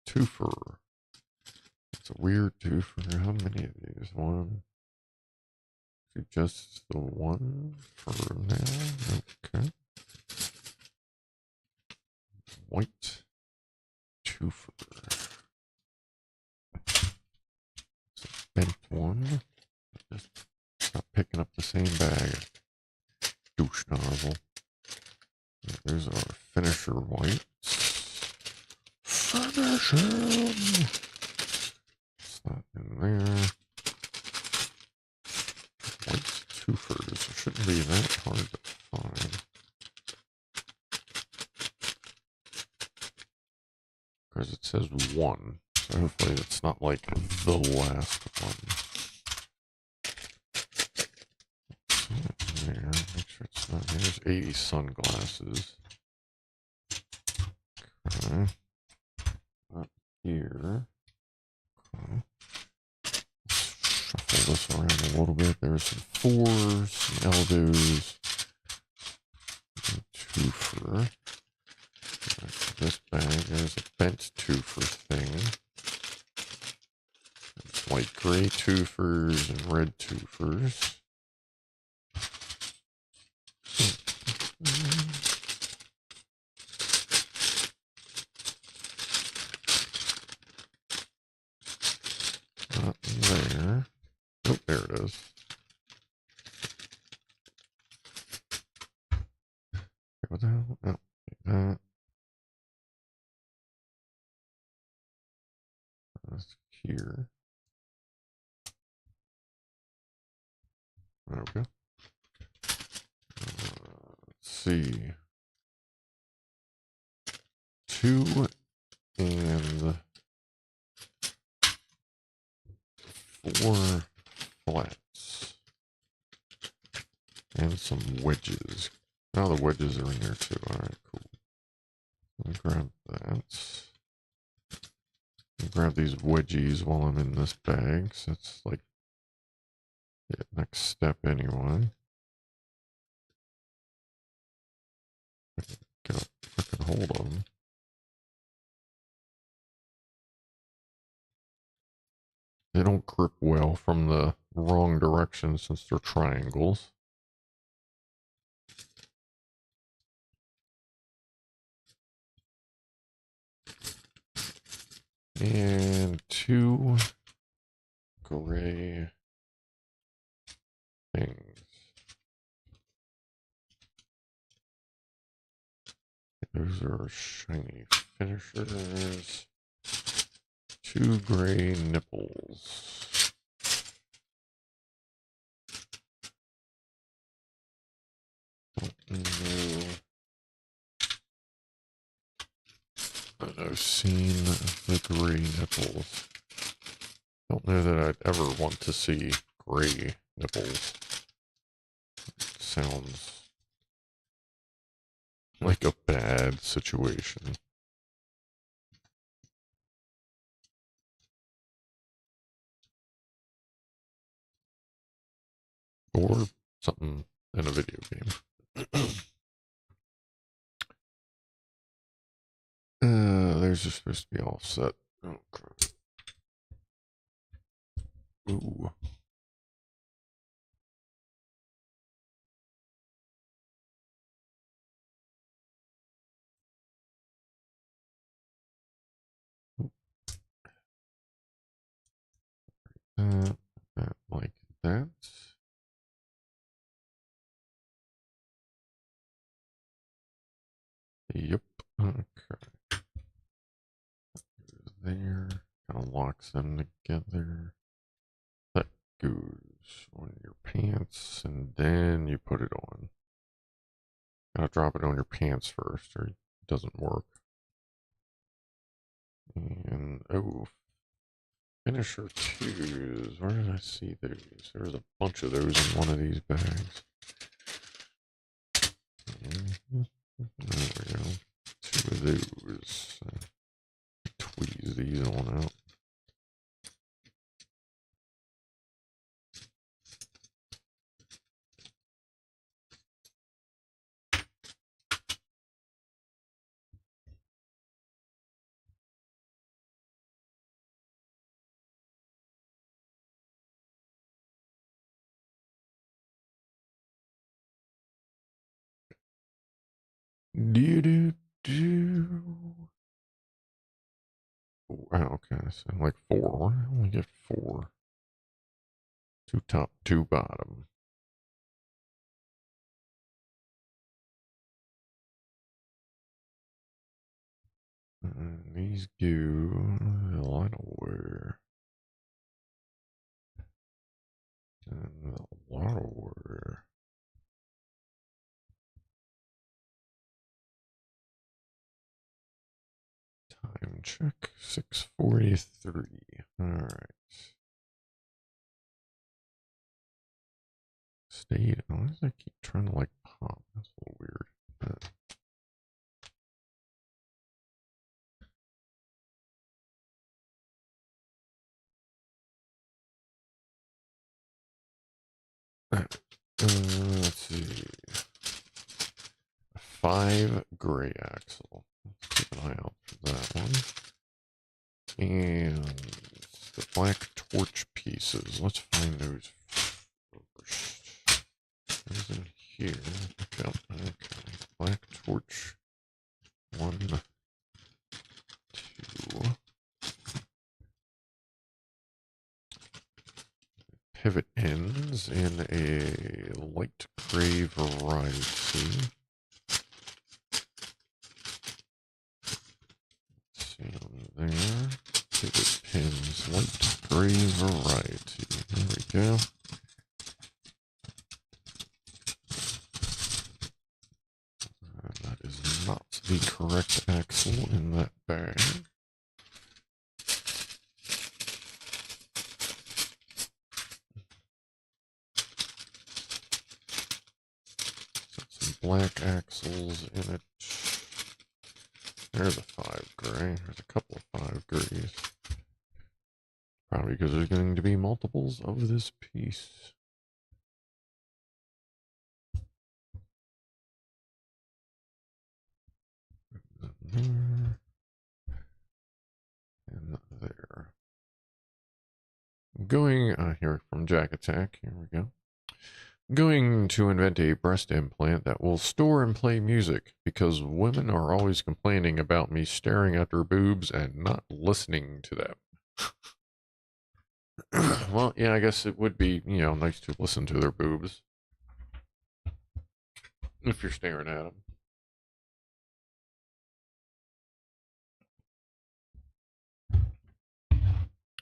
Twofer. It's a weird twofer. How many of these? One. Just the one for now. Okay. White twofer. It's a bent one. Just stop picking up the same bag. Douche nozzle. There's our finisher whites. Finish him! It's not in there. Whites twofers. It shouldn't be that hard to find. Because it says 1. So hopefully it's not like the last one. There. Make sure it's not. There's 80 sunglasses. Okay. Up here. Okay. Let's shuffle this around little bit. There's some 4s, some elbows, twofer. This bag, there's a bent twofer thing. It's light gray twofers and red twofers. Not there. Oh, there it is. What the hell? Oh, that. That's here. There we go. Let's see. 2 and 4 flats. And some wedges. Now the wedges are in there too. Alright, cool. Let me grab that. Grab these wedgies while I'm in this bag. So it's like the next step anyway. Get a freaking hold of them. They don't grip well from the wrong direction since they're triangles. And 2 gray things. Those are shiny finishers. 2 gray nipples. I've seen the gray nipples. Don't know that I'd ever want to see gray nipples. It sounds like a bad situation. Or something in a video game. There's just supposed to be all set. Oh, crap. Ooh. Like that. Yep. Okay. There. Kind of locks them together. That goes on your pants, and then you put it on. Gotta drop it on your pants first, or it doesn't work. And oh, finisher twos. Where did I see those? There's a bunch of those in one of these bags. There we go. 2 of those. Tweeze these on out. Do do do. Wow, okay, so like 4. I only get 4. 2 top, 2 bottom. And these go a lot of wear. And a lot of wear. Time check 6:43. Alright. State. Why does that keep trying to like pop? That's a little weird. Let's see. 5 gray axle. Let's keep an eye out for that one. And the black torch pieces. Let's find those first. Those in here. Yep, okay. Black torch. 1, 2. Pivot ends in a light gray variety. See on there. Pivot pins, light gray variety. There we go. That is not the correct axle in that bag. Some black axles in it. There's a 5 gray. There's a couple of 5 grays. Probably because there's going to be multiples of this piece. There. And there. Going here from Jack Attack. Here we go. Going to invent a breast implant that will store and play music because women are always complaining about me staring at their boobs and not listening to them. Well, yeah, I guess it would be, you know, nice to listen to their boobs if you're staring at them.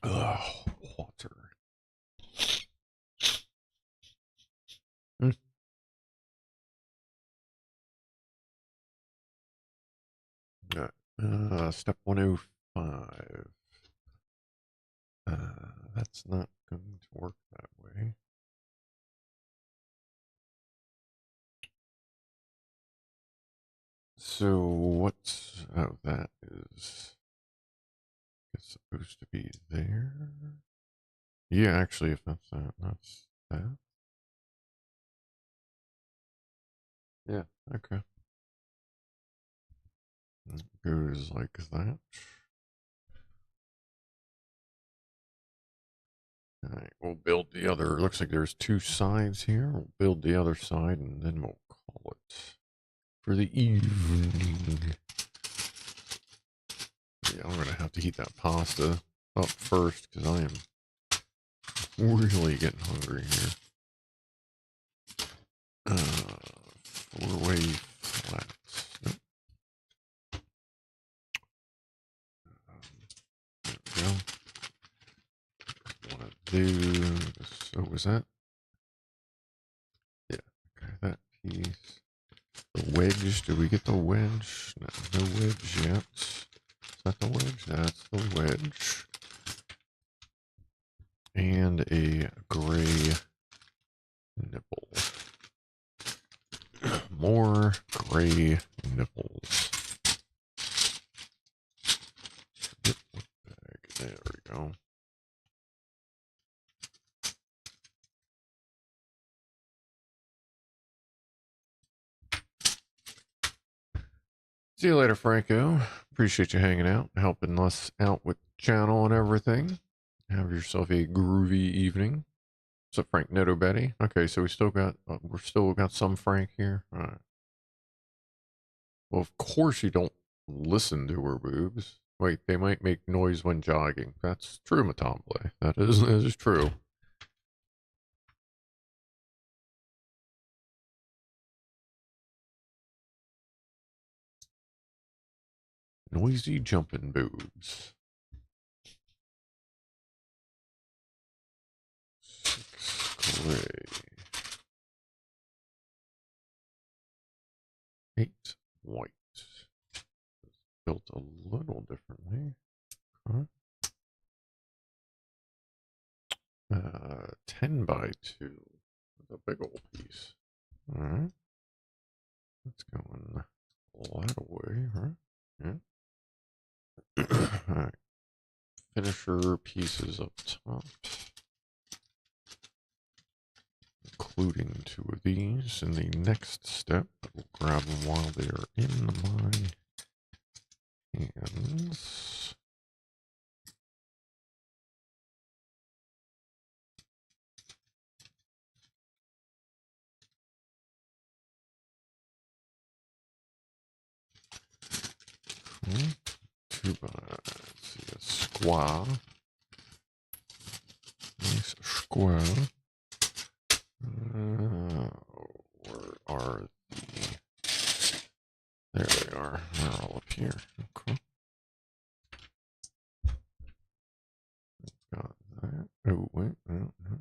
Ugh, water. Step 105. That's not going to work that way. So what's, oh, that is, it's supposed to be there. Yeah, actually, if that's that, that's that. Yeah, okay. It goes like that. All right, we'll build the other. Looks like there's 2 sides here. We'll build the other side and then we'll call it for the evening. Yeah, I'm gonna have to heat that pasta up first because I am really getting hungry here. 4-way flats. Nope. There we go. Want to do, so was that? Yeah, okay, that piece. The wedge, did we get the wedge? No, no wedge yet. Is that the wedge? That's the wedge. And a gray nipple. More gray nipples. There we go. See you later, Franco. Appreciate you hanging out, helping us out with the channel and everything. Have yourself a groovy evening. What's up, Frank? Neto Betty? Okay, so we still got, we're still got some Frank here. All right. Well, of course you don't listen to her boobs. Wait, they might make noise when jogging. That's true, Matomble. That is true. Noisy jumping boobs. 6 gray. 8 white. Built a little differently. Huh? 10 by 2. That's a big old piece. All right. That's going that way, right? Yeah. All right. Finisher pieces up top. including 2 of these in the next step. We'll grab them while they are in my hands. Okay. 2 by, let's see, a square. Nice square. Where are the... There they are. They're all up here. Okay. Got that. Oh, wait. No, no.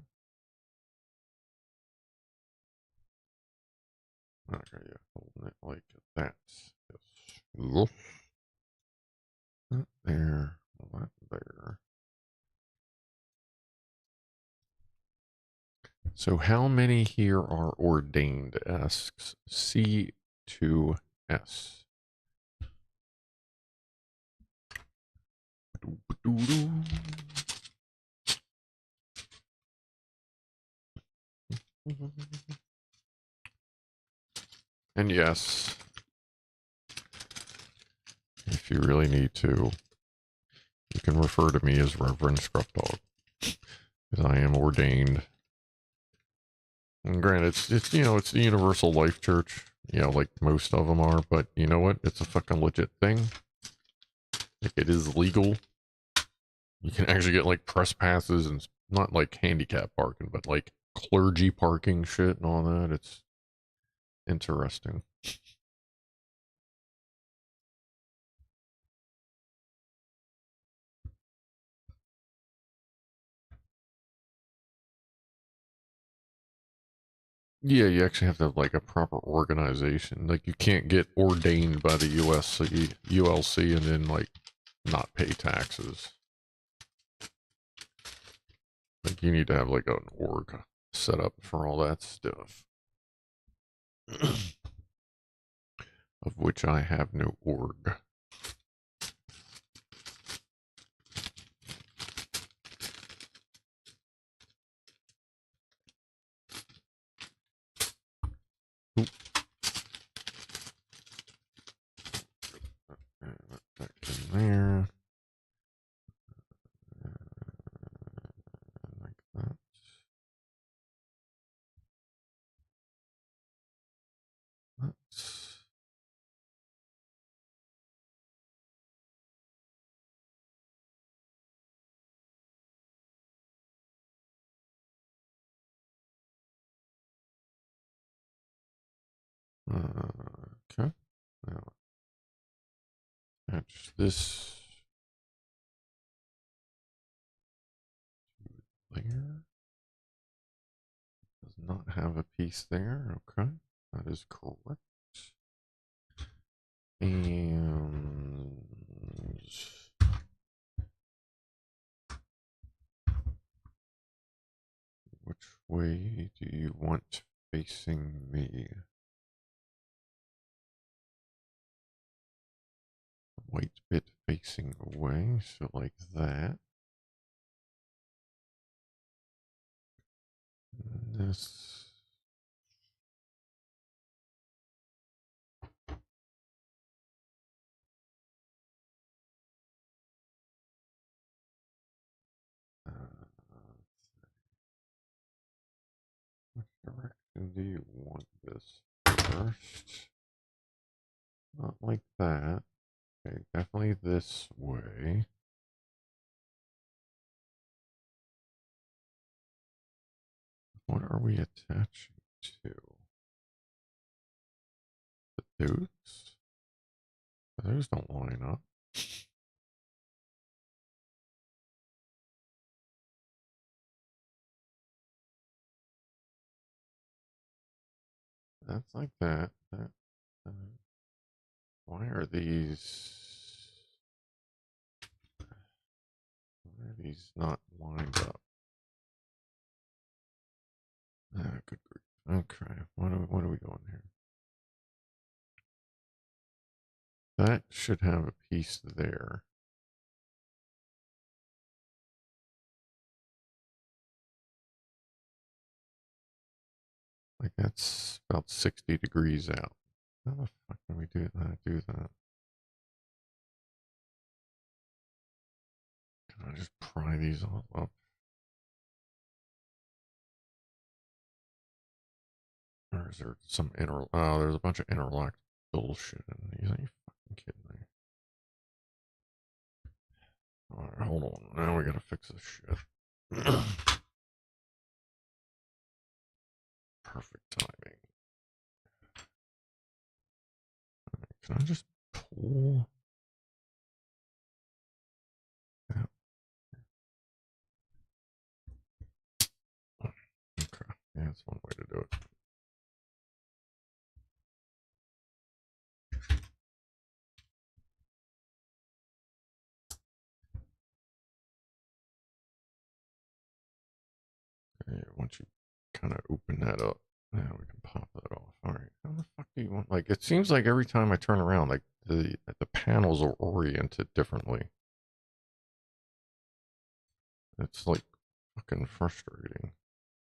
Okay, yeah. Holding it like that. Yes. That there. That there. So how many here are ordained? Asks C2S. And yes, if you really need to, you can refer to me as Reverend Scrufdog, because I am ordained. And granted, it's you know, it's the Universal Life Church, you know, like most of them are, but you know what? It's a fucking legit thing. Like, it is legal. You can actually get like press passes and not like handicap parking, but like clergy parking shit and all that. It's interesting. Yeah, you actually have to have like a proper organization. Like, you can't get ordained by the ULC and then like not pay taxes. Like, you need to have like an org set up for all that stuff. Of which I have no org. Oop. Back in there. Like that. That's... Okay. Now attach this there. Does not have a piece there. Okay. That is correct. And which way do you want facing me? White bit facing away, so like that. And this. Which direction do you want this first? Not like that. Okay, definitely this way. What are we attaching to? Those? Those don't line up. That's like that. Why are these? Why are these not lined up? Good grief. Okay, what are we doing here? That should have a piece there. Like that's about 60 degrees out. How the fuck can we do that? Can I just pry these all up? Or is there some oh, there's a bunch of interlocked bullshit in these. Are you fucking kidding me? Alright, hold on. Now we gotta fix this shit. Perfect timing. Can I just pull that? Okay. Yeah, that's one way to do it. Okay, once you kind of open that up, now we can pop that off. All right, how the fuck do you want? Like, it seems like every time I turn around, like the panels are oriented differently. It's like fucking frustrating.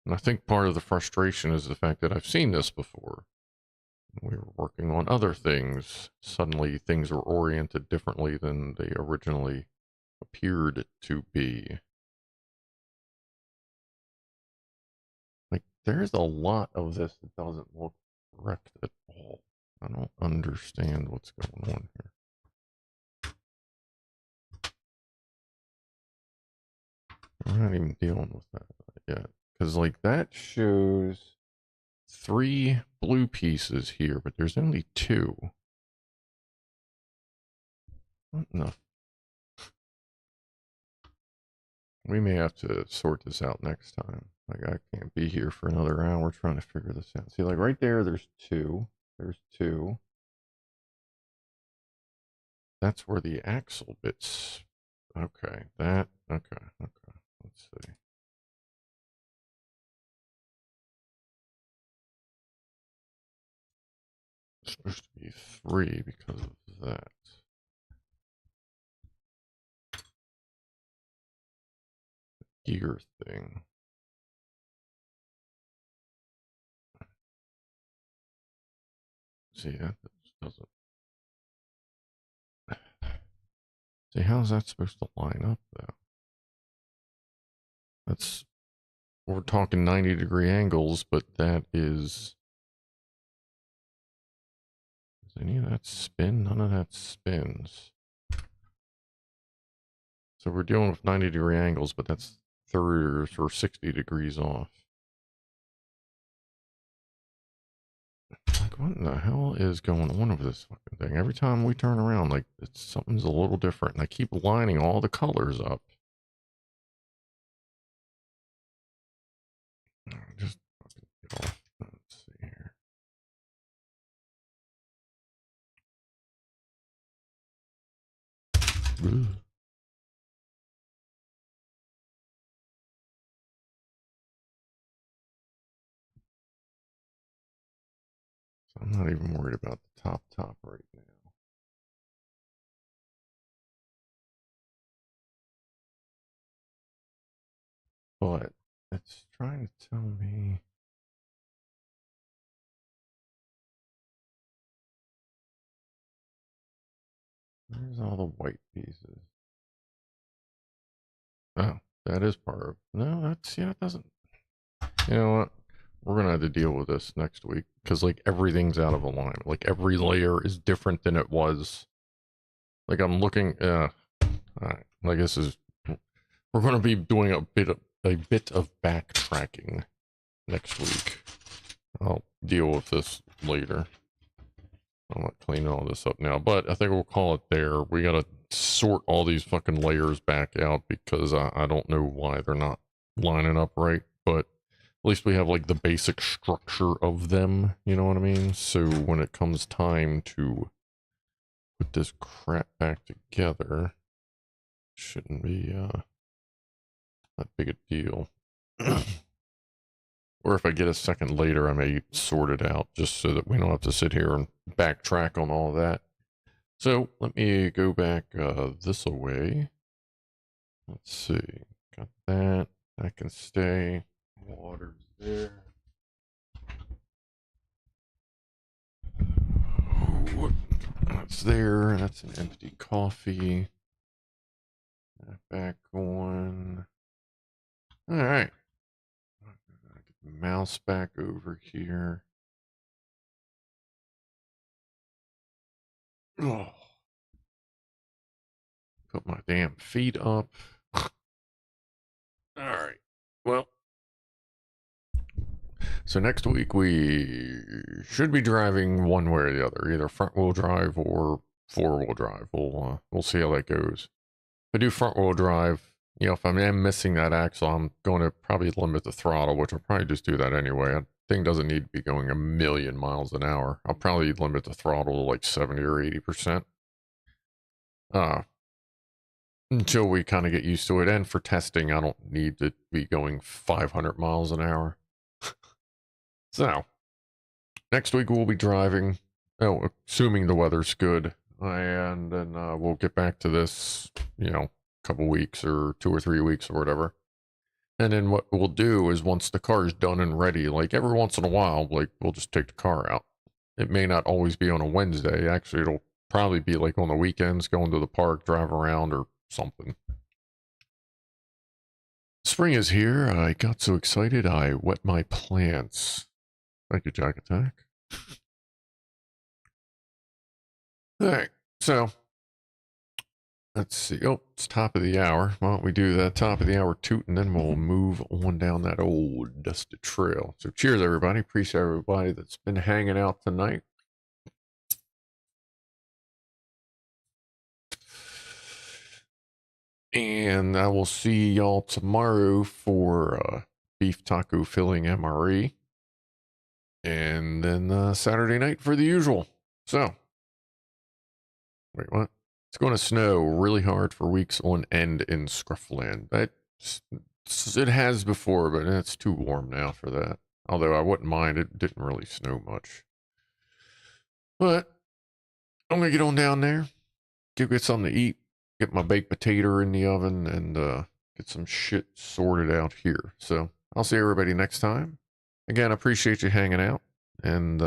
And I think part of the frustration is the fact that I've seen this before. We were working on other things. Suddenly, things are oriented differently than they originally appeared to be. Like, there's a lot of this that doesn't look correct at all. I don't understand what's going on here. We're not even dealing with that yet. Because, like, that shows 3 blue pieces here, but there's only 2. What in the... We may have to sort this out next time. Like, I can't be here for another hour trying to figure this out. See, like, right there, there's 2. There's 2. That's where the axle bits... Okay, that... Okay. Let's see. It's supposed to be 3 because of that. Gear thing. See, that doesn't... See, how's that supposed to line up, though? That's... We're talking 90-degree angles, but that is... Does any of that spin? None of that spins. So we're dealing with 90-degree angles, but that's 30 or 60 degrees off. Like, what in the hell is going on with this fucking thing? Every time we turn around, like, something's a little different. And I keep lining all the colors up. Just get off. Let's see here. Ugh. So I'm not even worried about the top right now. But it's trying to tell me... Where's all the white pieces? Oh, that is part of... No, that's... Yeah, it doesn't... You know what? We're going to have to deal with this next week. Because, like, everything's out of alignment. Like, every layer is different than it was. Like, I'm looking... Alright. Like, this is... We're going to be doing a bit of backtracking next week. I'll deal with this later. I'm not cleaning all this up now, but I think we'll call it there. We gotta sort all these fucking layers back out because I don't know why they're not lining up right, but at least we have like the basic structure of them, you know what I mean? So when it comes time to put this crap back together, shouldn't be that big a deal. Or if I get a second later, I may sort it out just so that we don't have to sit here and backtrack on all that. So let me go back this way. Let's see. Got that. That can stay. Water's there. That's there. That's an empty coffee. Back on. All right. Get the mouse back over here. Oh. Put my damn feet up. All right. Well, so next week we should be driving one way or the other, either front wheel drive or four wheel drive. We'll see how that goes. If I do front wheel drive, you know, if I'm missing that axle, I'm going to probably limit the throttle, which I'll probably just do that anyway. That thing doesn't need to be going 1,000,000 miles an hour. I'll probably limit the throttle to like 70 or 80%. Until we kind of get used to it. And for testing, I don't need to be going 500 miles an hour. So, next week we'll be driving, assuming the weather's good. And then we'll get back to this, you know, couple weeks or 2 or 3 weeks or whatever. And then what we'll do is once the car is done and ready, like every once in a while, like we'll just take the car out. It may not always be on a Wednesday. Actually, it'll probably be like on the weekends, going to the park, drive around or something. Spring is here. I got so excited I wet my plants. Thank you, Jack Attack. All right, so let's see. Oh, it's top of the hour. Why don't we do that top of the hour toot, and then we'll move on down that old dusty trail. So cheers, everybody. Appreciate everybody that's been hanging out tonight. And I will see y'all tomorrow for beef taco filling MRE. And then Saturday night for the usual. So, wait, what? It's going to snow really hard for weeks on end in Scruffland. It has before, but it's too warm now for that. Although I wouldn't mind, it didn't really snow much. But I'm going to get on down there, get something to eat, get my baked potato in the oven, and get some shit sorted out here. So I'll see everybody next time. Again, I appreciate you hanging out, and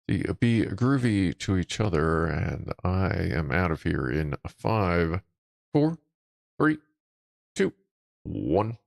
be groovy to each other, and I am out of here in 5, 4, 3, 2, 1.